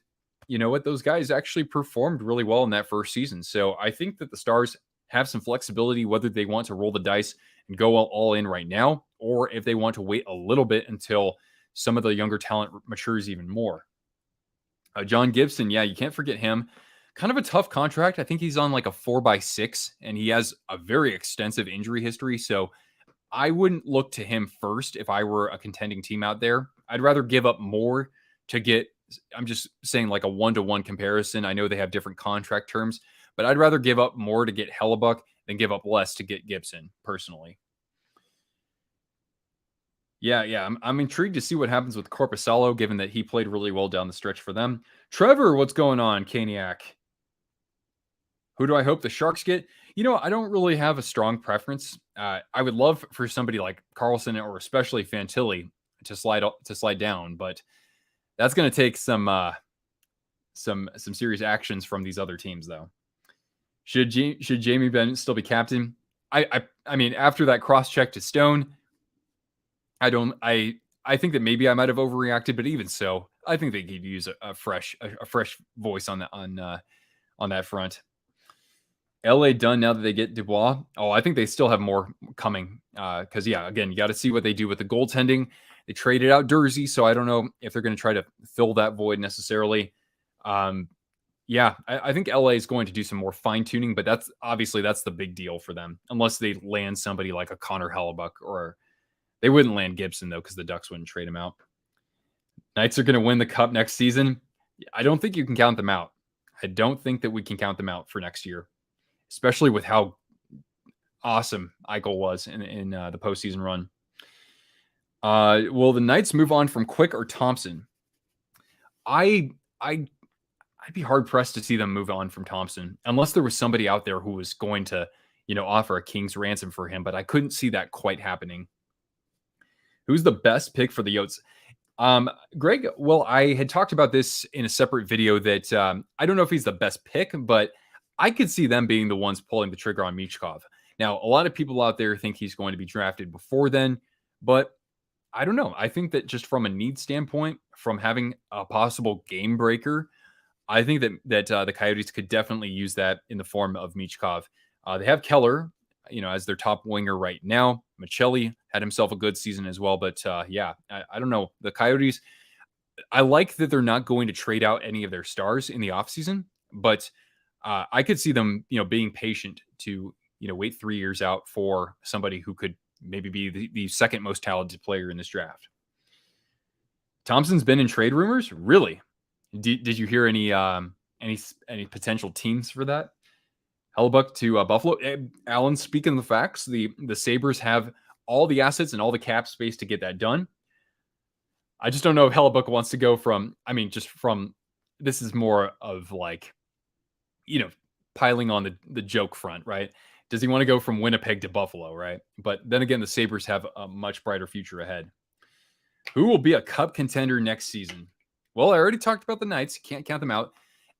you know what? Those guys actually performed really well in that first season. So I think that the Stars have some flexibility, whether they want to roll the dice and go all in right now, or if they want to wait a little bit until some of the younger talent matures even more. John Gibson, yeah, you can't forget him. Kind of a tough contract. I think he's on like a 4x6, and he has a very extensive injury history. So I wouldn't look to him first if I were a contending team out there. I'd rather give up more to get, I'm just saying like a 1-to-1 comparison. I know they have different contract terms, but I'd rather give up more to get Hellebuyck than give up less to get Gibson, personally. Yeah. I'm intrigued to see what happens with Korpisalo, given that he played really well down the stretch for them. Trevor, what's going on, Kaniak? Who do I hope the Sharks get? I don't really have a strong preference. I would love for somebody like Carlsson or especially Fantilli to slide down, but that's going to take some serious actions from these other teams, though. Should Jamie Benn still be captain? I mean, after that cross check to Stone, I think that maybe I might have overreacted, but even so, I think they could use a fresh voice on that front. LA done now that they get Dubois. Oh, I think they still have more coming. Because again, you got to see what they do with the goaltending. They traded out Dursey, so I don't know if they're going to try to fill that void necessarily. I think LA is going to do some more fine tuning, but that's the big deal for them, unless they land somebody like a Connor Hellebuyck, or they wouldn't land Gibson though, because the Ducks wouldn't trade him out. Knights are going to win the cup next season. I don't think you can count them out. I don't think that we can count them out for next year, especially with how awesome Eichel was in the postseason run. Will the Knights move on from Quick or Thompson? I'd be hard pressed to see them move on from Thompson unless there was somebody out there who was going to, offer a king's ransom for him. But I couldn't see that quite happening. Who's the best pick for the Yotes? Greg, well, I had talked about this in a separate video that I don't know if he's the best pick, but I could see them being the ones pulling the trigger on Michkov. Now, a lot of people out there think he's going to be drafted before then, but I don't know. I think that just from a need standpoint, from having a possible game breaker, I think that the Coyotes could definitely use that in the form of Michkov. They have Keller, as their top winger right now. Michelli had himself a good season as well, but I don't know. The Coyotes, I like that they're not going to trade out any of their stars in the offseason, but I could see them, being patient to, wait 3 years out for somebody who could maybe be the second most talented player in this draft. Thompson's been in trade rumors? Really? Did you hear any potential teams for that? Hellebuck to Buffalo. Alan, speaking of the facts, the Sabres have all the assets and all the cap space to get that done. I just don't know if Hellebuck wants to go from, this is more of like, piling on the joke front, right? Does he want to go from Winnipeg to Buffalo, right? But then again, the Sabres have a much brighter future ahead. Who will be a cup contender next season? Well, I already talked about the Knights. Can't count them out.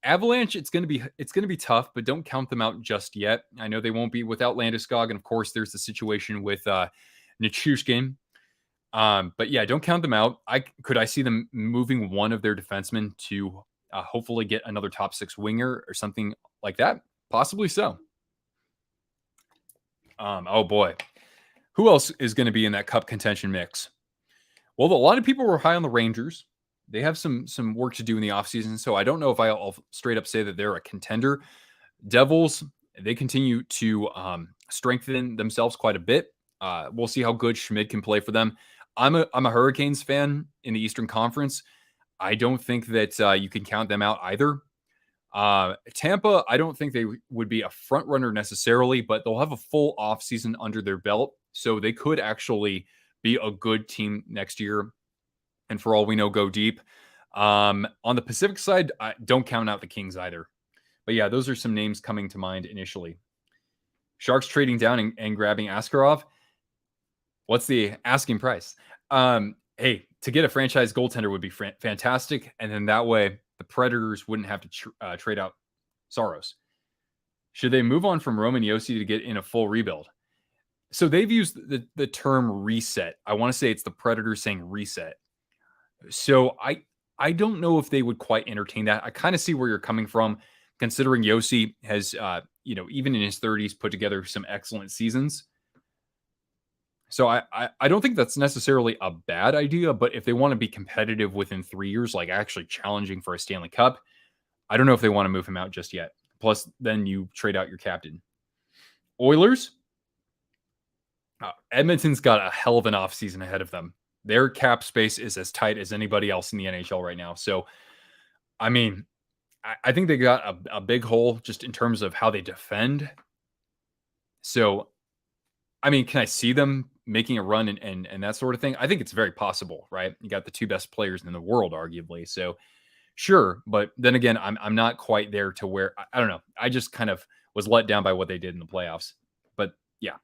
Avalanche, it's going to be tough, but don't count them out just yet. I know they won't be without Landeskog, and of course, there's the situation with Nichushkin. But yeah, don't count them out. Could I see them moving one of their defensemen to hopefully get another top 6 winger or something like that? Possibly so. Oh boy, who else is going to be in that cup contention mix? Well, a lot of people were high on the Rangers. They have some work to do in the offseason, so I don't know if I'll straight up say that they're a contender. Devils, they continue to strengthen themselves quite a bit. We'll see how good Schmid can play for them. I'm a Hurricanes fan in the Eastern Conference. I don't think that you can count them out either. Tampa, I don't think they would be a front runner necessarily, but they'll have a full offseason under their belt, so they could actually be a good team next year. And for all we know, go deep. On the Pacific side, don't count out the Kings either. But yeah, those are some names coming to mind initially. Sharks trading down and grabbing Askarov. What's the asking price? Hey, to get a franchise goaltender would be fantastic. And then that way, the Predators wouldn't have to trade out Saros. Should they move on from Roman Josi to get in a full rebuild? So they've used the term reset. I want to say it's the Predators saying reset. So I don't know if they would quite entertain that. I kind of see where you're coming from, considering Josi has, even in his 30s, put together some excellent seasons. So I don't think that's necessarily a bad idea, but if they want to be competitive within 3 years, like actually challenging for a Stanley Cup, I don't know if they want to move him out just yet. Plus, then you trade out your captain. Oilers, Edmonton's got a hell of an offseason ahead of them. Their cap space is as tight as anybody else in the NHL right now. So, I think they got a big hole just in terms of how they defend. So, can I see them making a run and that sort of thing? I think it's very possible, right? You got the 2 best players in the world, arguably. So, sure. But then again, I'm not quite there to where, I don't know. I just kind of was let down by what they did in the playoffs. But yeah.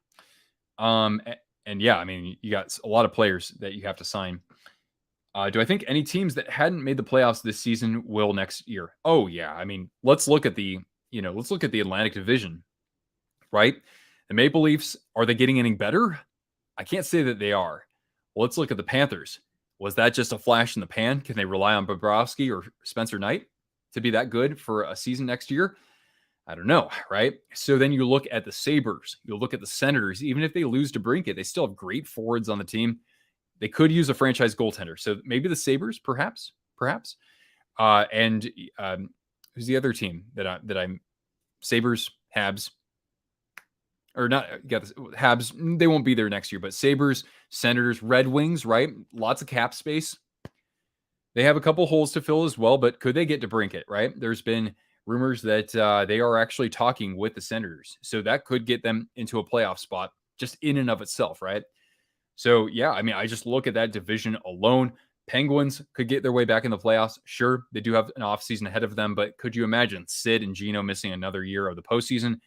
And yeah, you got a lot of players that you have to sign. Do I think any teams that hadn't made the playoffs this season will next year? Oh yeah. Let's look at the Atlantic Division, right? The Maple Leafs, are they getting any better? I can't say that they are. Well, let's look at the Panthers. Was that just a flash in the pan? Can they rely on Bobrovsky or Spencer Knight to be that good for a season next year? I don't know, right? So then you look at the Sabres, you look at the Senators. Even if they lose to Brinkett, they still have great forwards on the team. They could use a franchise goaltender. So maybe the Sabres, perhaps. And who's the other team that I'm Sabres, Habs, or not? Habs. They won't be there next year, but Sabres, Senators, Red Wings, right? Lots of cap space. They have a couple holes to fill as well, but could they get DeBrincat, right? There's been rumors that they are actually talking with the Senators. So that could get them into a playoff spot just in and of itself, right? So, yeah, I mean, I just look at that division alone. Penguins could get their way back in the playoffs. Sure, they do have an offseason ahead of them, but could you imagine Sid and Gino missing another year of the postseason?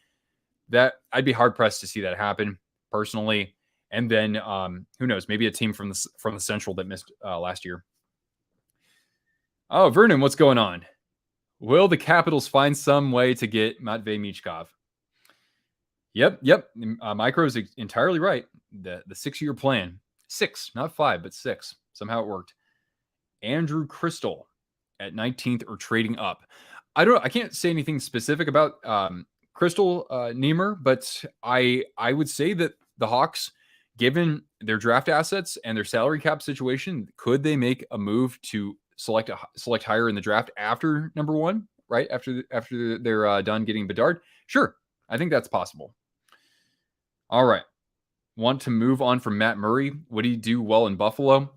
That I'd be hard pressed to see that happen personally. And then who knows? Maybe a team from the Central that missed last year. Oh, Vernon, what's going on? Will the Capitals find some way to get Matvei Michkov? Yep. Micro is entirely right. The 6-year plan. 6, not 5, but 6. Somehow it worked. Andrew Crystal at 19th or trading up. I can't say anything specific about Crystal Niemer, but I would say that the Hawks, given their draft assets and their salary cap situation, could they make a move to select higher in the draft after number 1, right? After they're done getting Bedard? Sure. I think that's possible. All right. Want to move on from Matt Murray? Would he do well in Buffalo?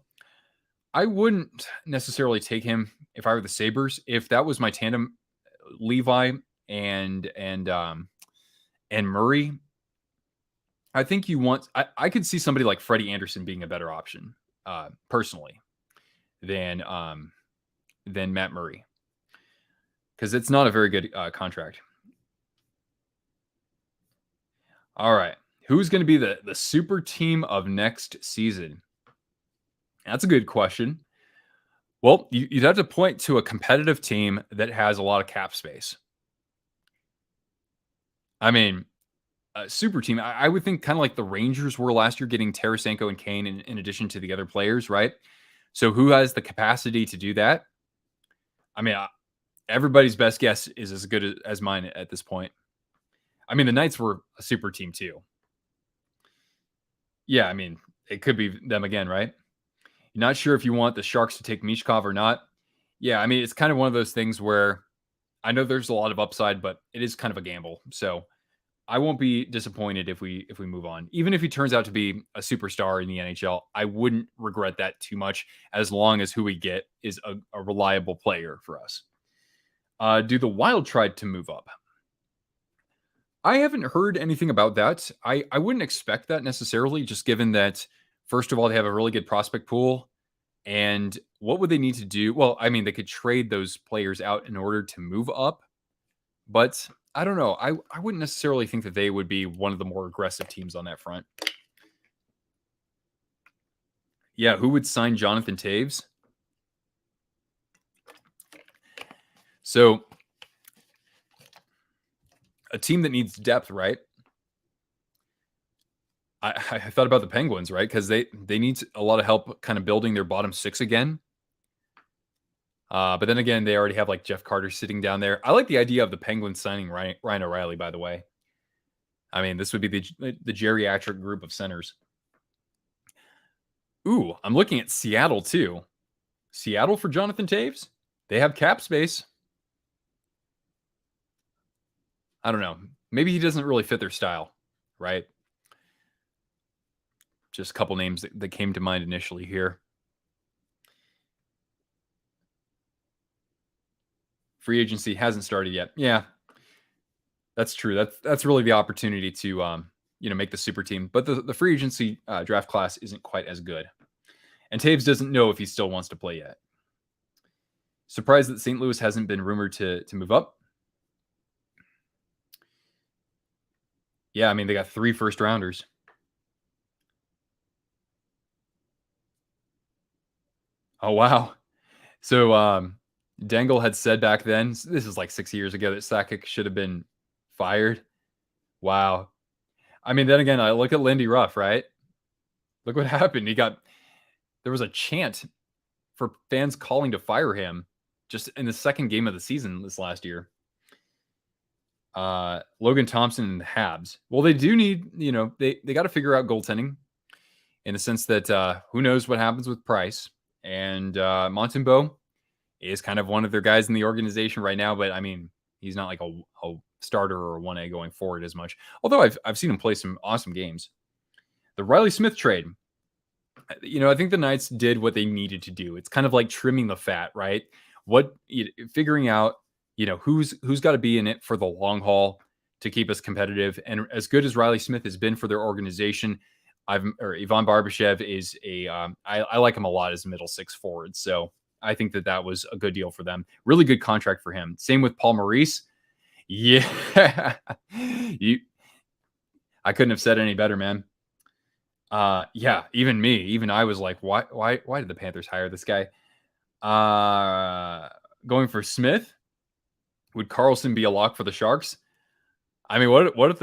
I wouldn't necessarily take him if I were the Sabres. If that was my tandem, Levi and Murray, I think I could see somebody like Freddie Anderson being a better option, personally, than Matt Murray, because it's not a very good contract. All right. Who's going to be the super team of next season? That's a good question. Well, you'd have to point to a competitive team that has a lot of cap space. I mean, a super team, I would think kind of like the Rangers were last year, getting Tarasenko and Kane in addition to the other players, right? So who has the capacity to do that? I mean, everybody's best guess is as good as mine at this point. I mean, the Knights were a super team too. Yeah, I mean, it could be them again, right? You're not sure if you want the Sharks to take Michkov or not. Yeah, I mean, it's kind of one of those things where I know there's a lot of upside, but it is kind of a gamble. So I won't be disappointed if we move on. Even if he turns out to be a superstar in the NHL, I wouldn't regret that too much, as long as who we get is a reliable player for us. Do the Wild try to move up? I haven't heard anything about that. I wouldn't expect that necessarily, just given that, first of all, they have a really good prospect pool. And what would they need to do? Well, I mean, they could trade those players out in order to move up. But I don't know. I wouldn't necessarily think that they would be one of the more aggressive teams on that front. Yeah, who would sign Jonathan Taves? So a team that needs depth, right? I thought about the Penguins, right? Because they need a lot of help kind of building their bottom 6 again. But then again, they already have like Jeff Carter sitting down there. I like the idea of the Penguins signing Ryan O'Reilly, by the way. I mean, this would be the geriatric group of centers. Ooh, I'm looking at Seattle too. Seattle for Jonathan Taves? They have cap space. I don't know. Maybe he doesn't really fit their style, right? Just a couple names that came to mind initially here. Free agency hasn't started yet. Yeah, that's true. That's really the opportunity to make the super team. But the free agency draft class isn't quite as good. And Taves doesn't know if he still wants to play yet. Surprised that St. Louis hasn't been rumored to move up. Yeah, I mean, they got 3 first rounders. Oh, wow. So Dangle had said back then, this is like 6 years ago, that Sakic should have been fired. Wow. I mean, then again, I look at Lindy Ruff, right? Look what happened. There was a chant for fans calling to fire him just in the second game of the season this last year. Logan Thompson and the Habs. Well, they do need, they got to figure out goaltending, in the sense that who knows what happens with Price. And Montembeault is kind of one of their guys in the organization right now, but I mean, he's not like a starter or a 1A going forward as much. Although I've seen him play some awesome games. The Riley Smith trade. I think the Knights did what they needed to do. It's kind of like trimming the fat, right? Figuring out, who's got to be in it for the long haul to keep us competitive. And as good as Riley Smith has been for their organization, Ivan Barbashev is I like him a lot as a middle six forward. So I think that was a good deal for them. Really good contract for him. Same with Paul Maurice. Yeah, I couldn't have said any better, man. Yeah, even I was like, why did the Panthers hire this guy? Going for Smith, would Carlsson be a lock for the Sharks? I mean, what if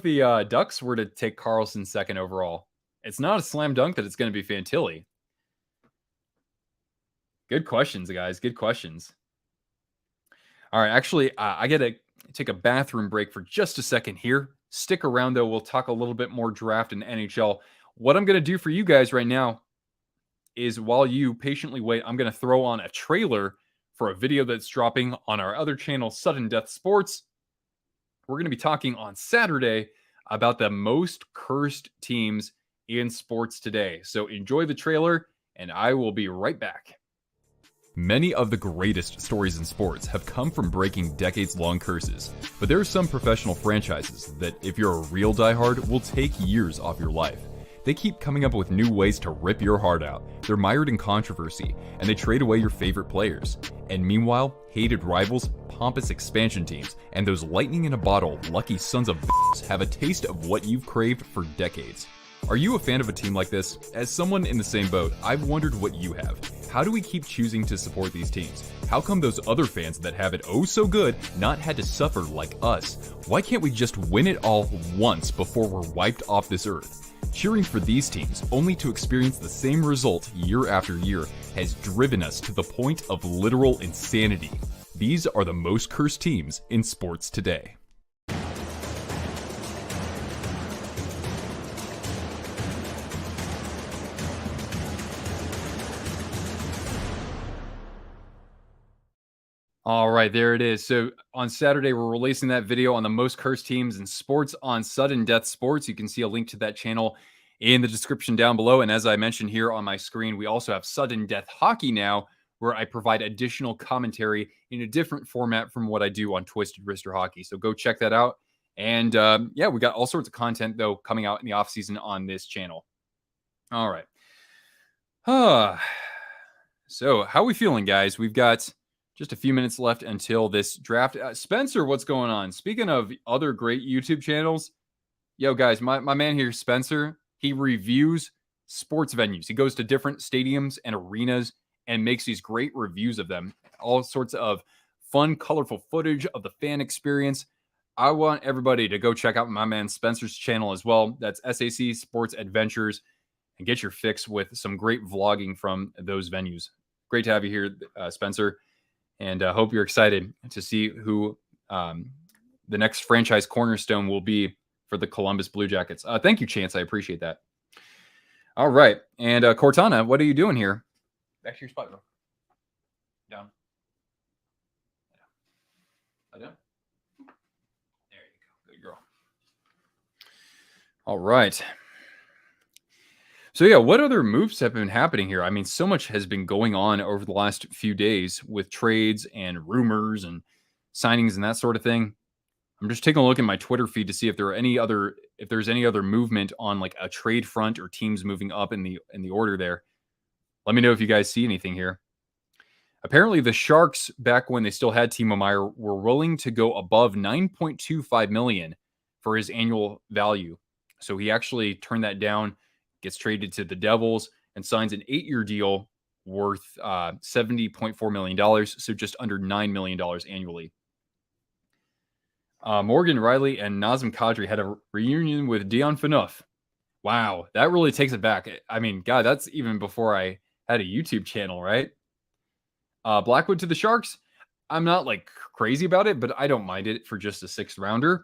the Ducks were to take Carlsson second overall? It's not a slam dunk that it's going to be Fantilli. Good questions, guys. Good questions. All right, actually, I got to take a bathroom break for just a second here. Stick around, though. We'll talk a little bit more draft and NHL. What I'm going to do for you guys right now is, while you patiently wait, I'm going to throw on a trailer for a video that's dropping on our other channel, Sudden Death Sports. We're going to be talking on Saturday about the most cursed teams in sports today. So enjoy the trailer, and I will be right back. Many of the greatest stories in sports have come from breaking decades-long curses, but there are some professional franchises that, if you're a real diehard, will take years off your life. They keep coming up with new ways to rip your heart out. They're mired in controversy, and they trade away your favorite players. And meanwhile, hated rivals, pompous expansion teams, and those lightning-in-a-bottle lucky sons of b****s have a taste of what you've craved for decades. Are you a fan of a team like this? As someone in the same boat, I've wondered what you have. How do we keep choosing to support these teams? How come those other fans that have it oh so good not had to suffer like us? Why can't we just win it all once before we're wiped off this earth? Cheering for these teams, only to experience the same result year after year, has driven us to the point of literal insanity. These are the most cursed teams in sports today. All right, there it is. So on Saturday, we're releasing that video on the most cursed teams in sports on Sudden Death Sports. You can see a link to that channel in the description down below. And as I mentioned here on my screen, we also have Sudden Death Hockey now, where I provide additional commentary in a different format from what I do on Twisted Wrister Hockey. So go check that out. And yeah, we got all sorts of content, though, coming out in the offseason on this channel. All right. So how are we feeling, guys? We've got just a few minutes left until this draft. Spencer, what's going on? Speaking of other great YouTube channels, yo, guys, my man here, Spencer, he reviews sports venues. He goes to different stadiums and arenas and makes these great reviews of them. All sorts of fun, colorful footage of the fan experience. I want everybody to go check out my man Spencer's channel as well. That's SAC Sports Adventures, and get your fix with some great vlogging from those venues. Great to have you here, Spencer. And I hope you're excited to see who the next franchise cornerstone will be for the Columbus Blue Jackets. Thank you, Chance. I appreciate that. All right. And Cortana, what are you doing here? Back to your spot, bro. Down. Down. There you go. Good girl. All right. So yeah, what other moves have been happening here? I mean, so much has been going on over the last few days with trades and rumors and signings and that sort of thing. I'm just taking a look at my Twitter feed to see if there's any other movement on like a trade front or teams moving up in the order there. Let me know if you guys see anything here. Apparently, the Sharks, back when they still had Timo Meier, were willing to go above $9.25 million for his annual value. So he actually turned that down, gets traded to the Devils, and signs an 8-year deal worth $70.4 million, so just under $9 million annually. Morgan Riley and Nazem Kadri had a reunion with Dion Phaneuf. Wow, that really takes it back. I mean, God, that's even before I had a YouTube channel, right? Blackwood to the Sharks. I'm not like crazy about it, but I don't mind it for just a 6th rounder.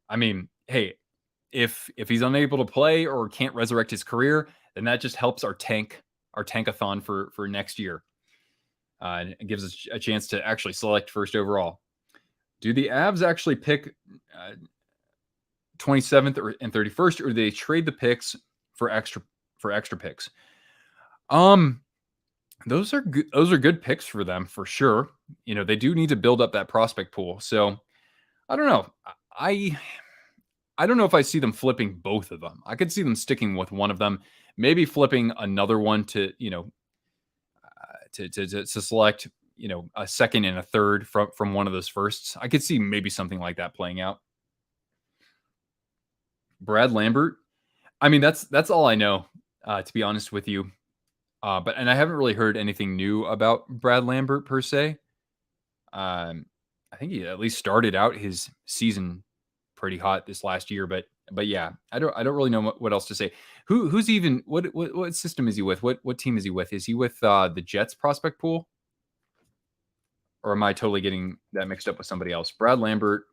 I mean, hey, if he's unable to play or can't resurrect his career, then that just helps our tankathon for next year. And it gives us a chance to actually select first overall. Do the Avs actually pick 27th and 31st, or do they trade the picks for extra picks? Those are good. Those are good picks for them for sure. They do need to build up that prospect pool. So I don't know. I I don't know if I see them flipping both of them. I could see them sticking with one of them, maybe flipping another one to to select a second and a third from one of those firsts. I could see maybe something like that playing out. Brad Lambert. I mean, that's all I know, to be honest with you. And I haven't really heard anything new about Brad Lambert per se. I think he at least started out his season pretty hot this last year, but yeah, I don't really know what else to say. Who's even what system is he with? What team is he with? Is he with the Jets prospect pool? Or am I totally getting that mixed up with somebody else? Brad Lambert.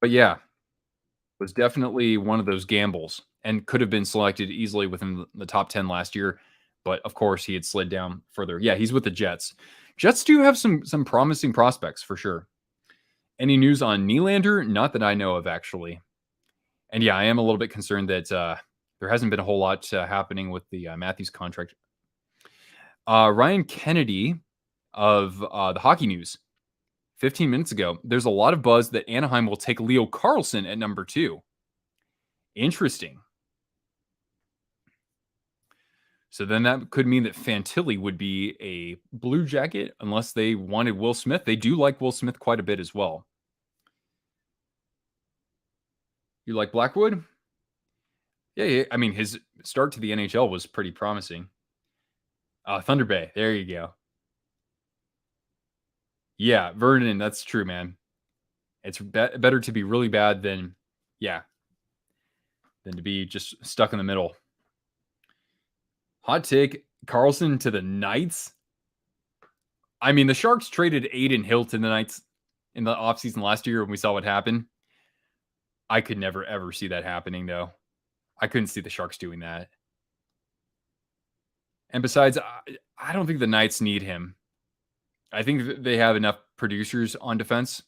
But yeah, was definitely one of those gambles and could have been selected easily within the top 10 last year. But of course, he had slid down further. Yeah, he's with the Jets. Jets do have some promising prospects for sure. Any news on Nylander? Not that I know of, actually. And yeah, I am a little bit concerned that there hasn't been a whole lot happening with the Matthews contract. Ryan Kennedy of the Hockey News 15 minutes ago. There's a lot of buzz that Anaheim will take Leo Carlsson at number 2. Interesting. So then that could mean that Fantilli would be a Blue Jacket unless they wanted Will Smith. They do like Will Smith quite a bit as well. You like Blackwood? Yeah, I mean, his start to the NHL was pretty promising. Thunder Bay. There you go. Yeah, Vernon, that's true, man. It's better to be really bad than to be just stuck in the middle. Hot take, Carlson to the Knights. I mean, the Sharks traded Aiden Hill to the Knights in the offseason last year when we saw what happened. I could never, ever see that happening, though. I couldn't see the Sharks doing that. And besides, I don't think the Knights need him. I think they have enough producers on defense.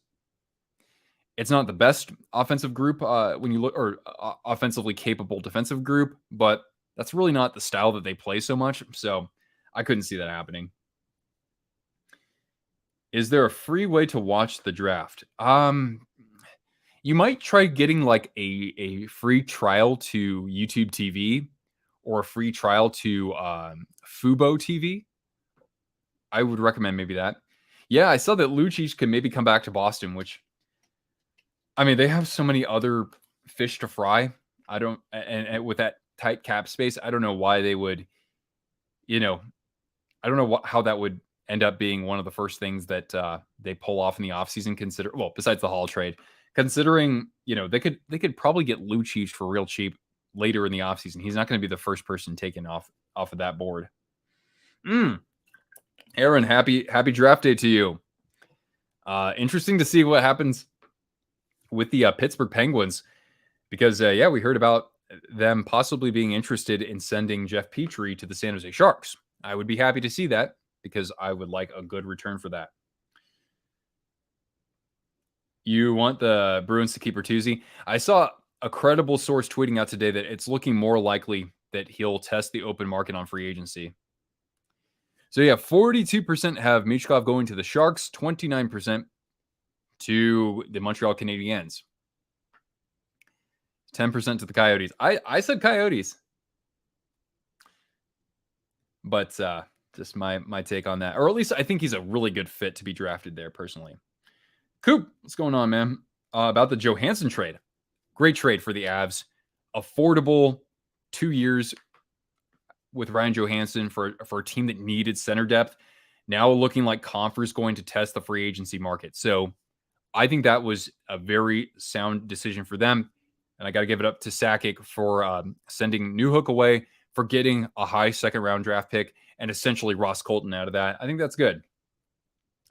It's not the best offensive group when you look, or offensively capable defensive group, but that's really not the style that they play so much. So I couldn't see that happening. Is there a free way to watch the draft? You might try getting like a free trial to YouTube TV or a free trial to Fubo TV. I would recommend maybe that. Yeah, I saw that Lucic could maybe come back to Boston, which, I mean, they have so many other fish to fry. I don't, and with that tight cap space, I don't know why they would, I don't know how that would end up being one of the first things that they pull off in the offseason. Besides the Hall trade, considering, they could probably get Lucic for real cheap later in the offseason. He's not going to be the first person taken off of that board. Aaron, happy draft day to you. Interesting to see what happens with the Pittsburgh Penguins, because we heard about them possibly being interested in sending Jeff Petrie to the San Jose Sharks. I would be happy to see that because I would like a good return for that. You want the Bruins to keep Bertuzzi? I saw a credible source tweeting out today that it's looking more likely that he'll test the open market on free agency. So yeah, 42% have Michkov going to the Sharks, 29% to the Montreal Canadiens, 10% to the Coyotes. I said Coyotes, but just my take on that, or at least I think he's a really good fit to be drafted there personally. Coop, what's going on, man? About the Johansson trade. Great trade for the Avs. Affordable, 2 years with Ryan Johansson for a team that needed center depth. Now looking like Compher's going to test the free agency market. So I think that was a very sound decision for them. And I got to give it up to Sakic for sending Newhook away, for getting a high second round draft pick, and essentially Ross Colton out of that. I think that's good.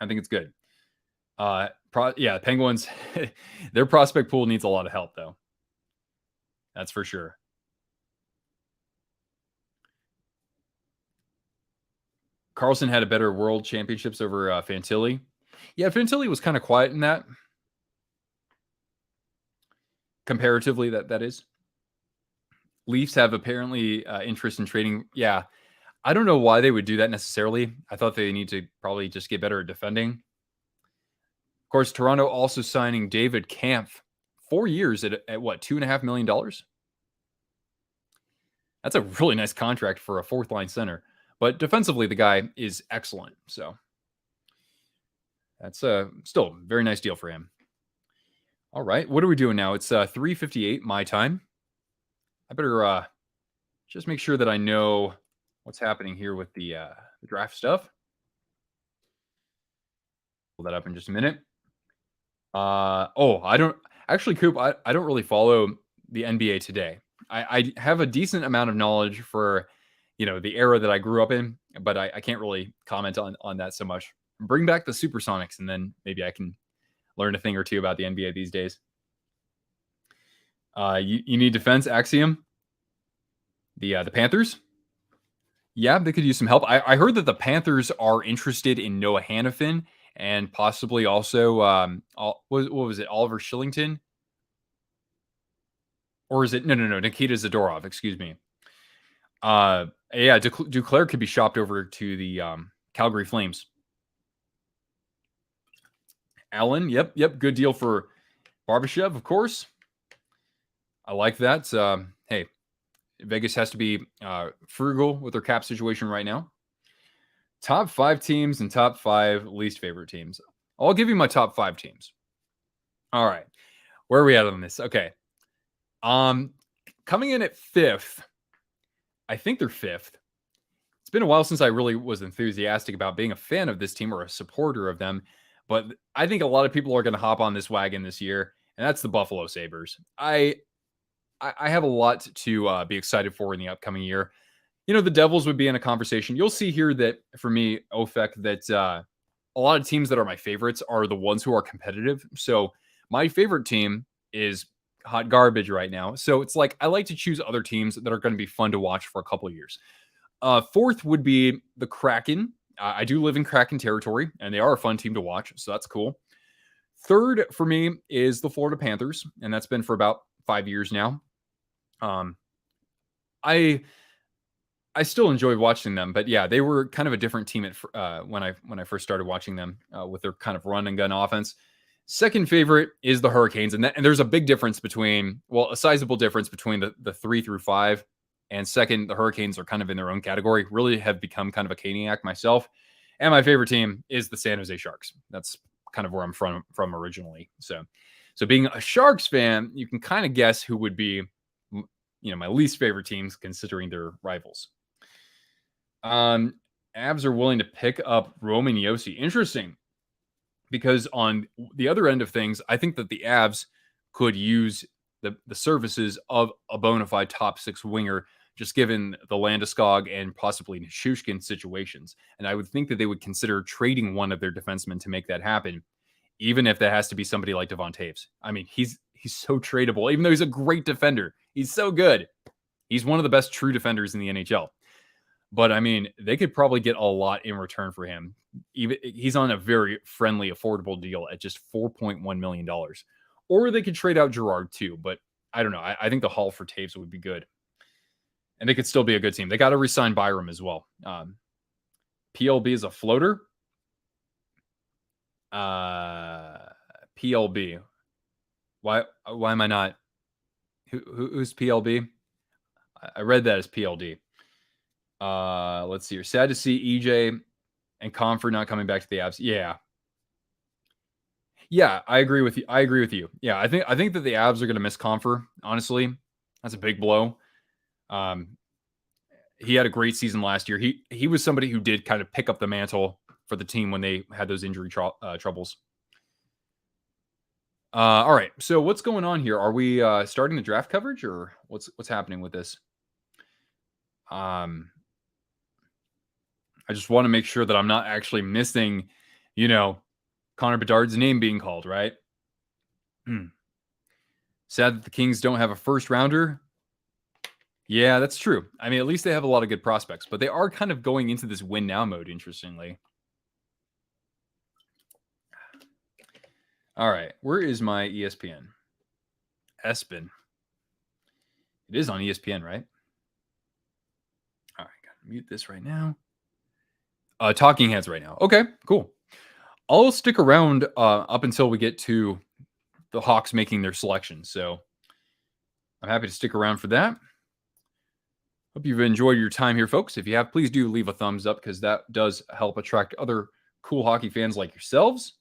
I think it's good. Penguins, their prospect pool needs a lot of help, though. That's for sure. Carlson had a better world championships over Fantilli. Yeah, Fantilli was kind of quiet in that. Comparatively, that is. Leafs have apparently interest in trading. Yeah, I don't know why they would do that necessarily. I thought they need to probably just get better at defending. Of course, Toronto also signing David Kampf, 4 years at what, $2.5 million? That's a really nice contract for a fourth line center. But defensively, the guy is excellent. So that's still a very nice deal for him. All right, what are we doing now? It's 3:58 my time. I better just make sure that I know what's happening here with the draft stuff. Pull that up in just a minute. I don't actually, Coop. I don't really follow the NBA today. I have a decent amount of knowledge for, the era that I grew up in, but I can't really comment on that so much. Bring back the Supersonics, and then maybe I can learn a thing or two about the NBA these days. You need defense, Axiom. The Panthers. Yeah, they could use some help. I heard that the Panthers are interested in Noah Hannafin and possibly also what was it, Oliver Shillington? Or is it no Nikita Zadorov? Excuse me. Yeah, Duclair could be shopped over to the Calgary Flames. Allen, yep, good deal for Barbashev, of course. I like that. Hey, Vegas has to be frugal with their cap situation right now. Top 5 teams and top 5 least favorite teams. I'll give you my top 5 teams. All right. Where are we at on this? Okay. Coming in at 5th. I think they're 5th. It's been a while since I really was enthusiastic about being a fan of this team or a supporter of them, but I think a lot of people are going to hop on this wagon this year, and that's the Buffalo Sabres. I have a lot to be excited for in the upcoming year. The Devils would be in a conversation. You'll see here that for me, Ofek, that a lot of teams that are my favorites are the ones who are competitive. So my favorite team is hot garbage right now. So it's like I like to choose other teams that are going to be fun to watch for a couple of years. 4th would be the Kraken. I do live in Kraken territory, and they are a fun team to watch, so that's cool. 3rd for me is the Florida Panthers, and that's been for about 5 years now. I still enjoy watching them, but yeah, they were kind of a different team at when I first started watching them with their kind of run and gun offense. 2nd favorite is the Hurricanes, and there's a big difference a sizable difference between the 3 through 5. And 2nd, the Hurricanes are kind of in their own category. Really have become kind of a Caniac myself. And my favorite team is the San Jose Sharks. That's kind of where I'm from originally. So being a Sharks fan, you can kind of guess who would be, my least favorite teams considering their rivals. Avs are willing to pick up Roman Josi. Interesting. Because on the other end of things, I think that the Avs could use the services of a bona fide top 6 winger, just given the Landeskog and possibly Nichushkin situations. And I would think that they would consider trading one of their defensemen to make that happen, even if that has to be somebody like Devon Toews. I mean, he's so tradable, even though he's a great defender. He's so good. He's one of the best true defenders in the NHL. But I mean, they could probably get a lot in return for him. He's on a very friendly, affordable deal at just $4.1 million. Or they could trade out Girard too, but I don't know. I think the haul for Toews would be good. And they could still be a good team. They got to re-sign Byram as well. PLB is a floater. PLB. Why am I not? Who's PLB? I read that as PLD. Let's see here. Sad to see EJ and Comfort not coming back to the Avs. Yeah, I agree with you. Yeah, I think that the Avs are going to miss Comfort. Honestly, that's a big blow. He had a great season last year. He was somebody who did kind of pick up the mantle for the team when they had those injury troubles. All right, so what's going on here? Are we starting the draft coverage, or what's happening with this? I just want to make sure that I'm not actually missing, Connor Bedard's name being called, right? Sad that the Kings don't have a first rounder. Yeah, that's true. I mean, at least they have a lot of good prospects, but they are kind of going into this win now mode, interestingly. All right, where is my ESPN? Espen. It is on ESPN, right? All right, gotta mute this right now. Talking Heads right now. Okay, cool. I'll stick around up until we get to the Hawks making their selection. So I'm happy to stick around for that. Hope you've enjoyed your time here, folks. If you have, please do leave a thumbs up because that does help attract other cool hockey fans like yourselves.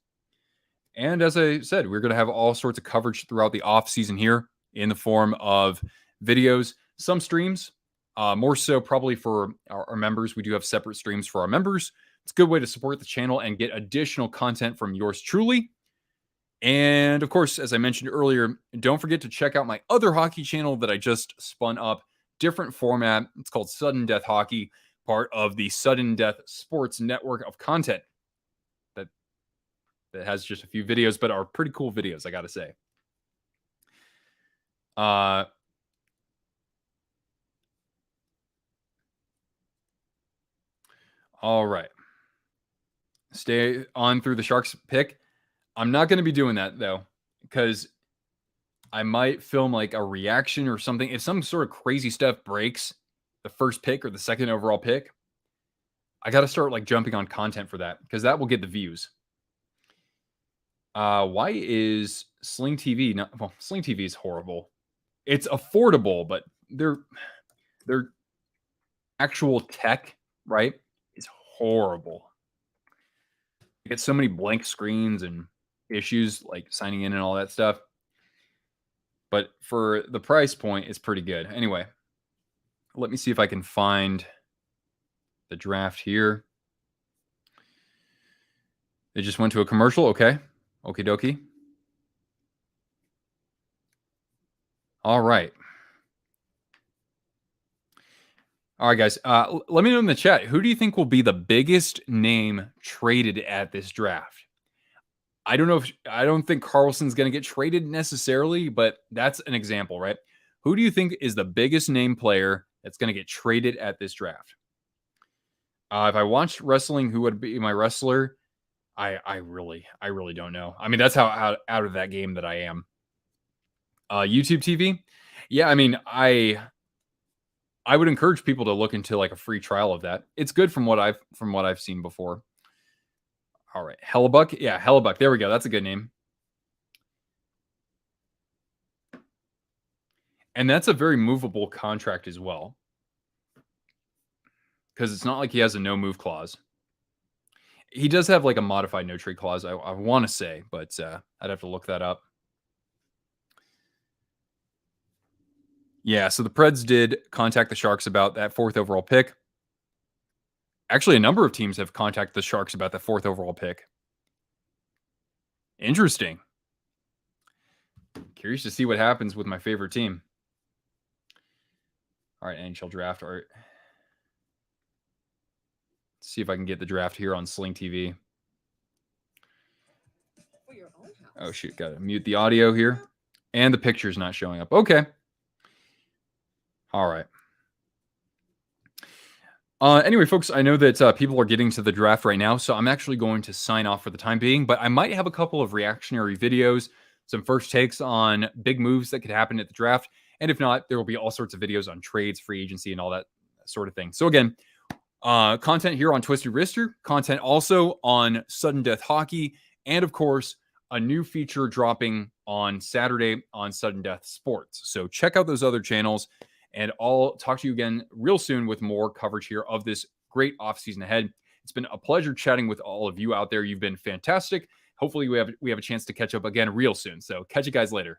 And as I said, we're going to have all sorts of coverage throughout the off season here in the form of videos, some streams, more so probably for our members. We do have separate streams for our members. It's a good way to support the channel and get additional content from yours truly. And of course, as I mentioned earlier, don't forget to check out my other hockey channel that I just spun up. Different format. It's called Sudden Death Hockey, part of the Sudden Death Sports network of content that has just a few videos, but are pretty cool videos, I gotta say. All right. Stay on through the Sharks pick. I'm not going to be doing that though, because I might film like a reaction or something. If some sort of crazy stuff breaks the first pick or the second overall pick, I got to start like jumping on content for that because that will get the views. Why is Sling TV not? Well, Sling TV is horrible. It's affordable, but their actual tech, right, is horrible. You get so many blank screens and issues like signing in and all that stuff. But for the price point, it's pretty good. Anyway, let me see if I can find the draft here. They just went to a commercial. Okay. Okie dokie. All right. All right, guys. Let me know in the chat. Who do you think will be the biggest name traded at this draft? I don't think Carlson's going to get traded necessarily, but that's an example, right? Who do you think is the biggest name player that's going to get traded at this draft? If I watched wrestling, who would be my wrestler? I really don't know. I mean, that's how out of that game that I am. YouTube TV. Yeah, I mean, I would encourage people to look into like a free trial of that. It's good from what I've seen before. All right, Hellebuck. Yeah, Hellebuck. There we go. That's a good name. And that's a very movable contract as well, because it's not like he has a no move clause. He does have like a modified no trade clause, I want to say, but I'd have to look that up. Yeah, so the Preds did contact the Sharks about that 4th overall pick. Actually, a number of teams have contacted the Sharks about the 4th overall pick. Interesting. Curious to see what happens with my favorite team. All right, NHL Draft. All right. Let's see if I can get the draft here on Sling TV. Oh, shoot. Got to mute the audio here. And the picture's not showing up. Okay. All right. Anyway, folks, I know that people are getting to the draft right now, so I'm actually going to sign off for the time being, but I might have a couple of reactionary videos, some first takes on big moves that could happen at the draft. And if not, there will be all sorts of videos on trades, free agency, and all that sort of thing. So again, content here on Twisted Wrister, content also on Sudden Death Hockey, and of course, a new feature dropping on Saturday on Sudden Death Sports. So check out those other channels. And I'll talk to you again real soon with more coverage here of this great offseason ahead. It's been a pleasure chatting with all of you out there. You've been fantastic. Hopefully we have a chance to catch up again real soon. So catch you guys later.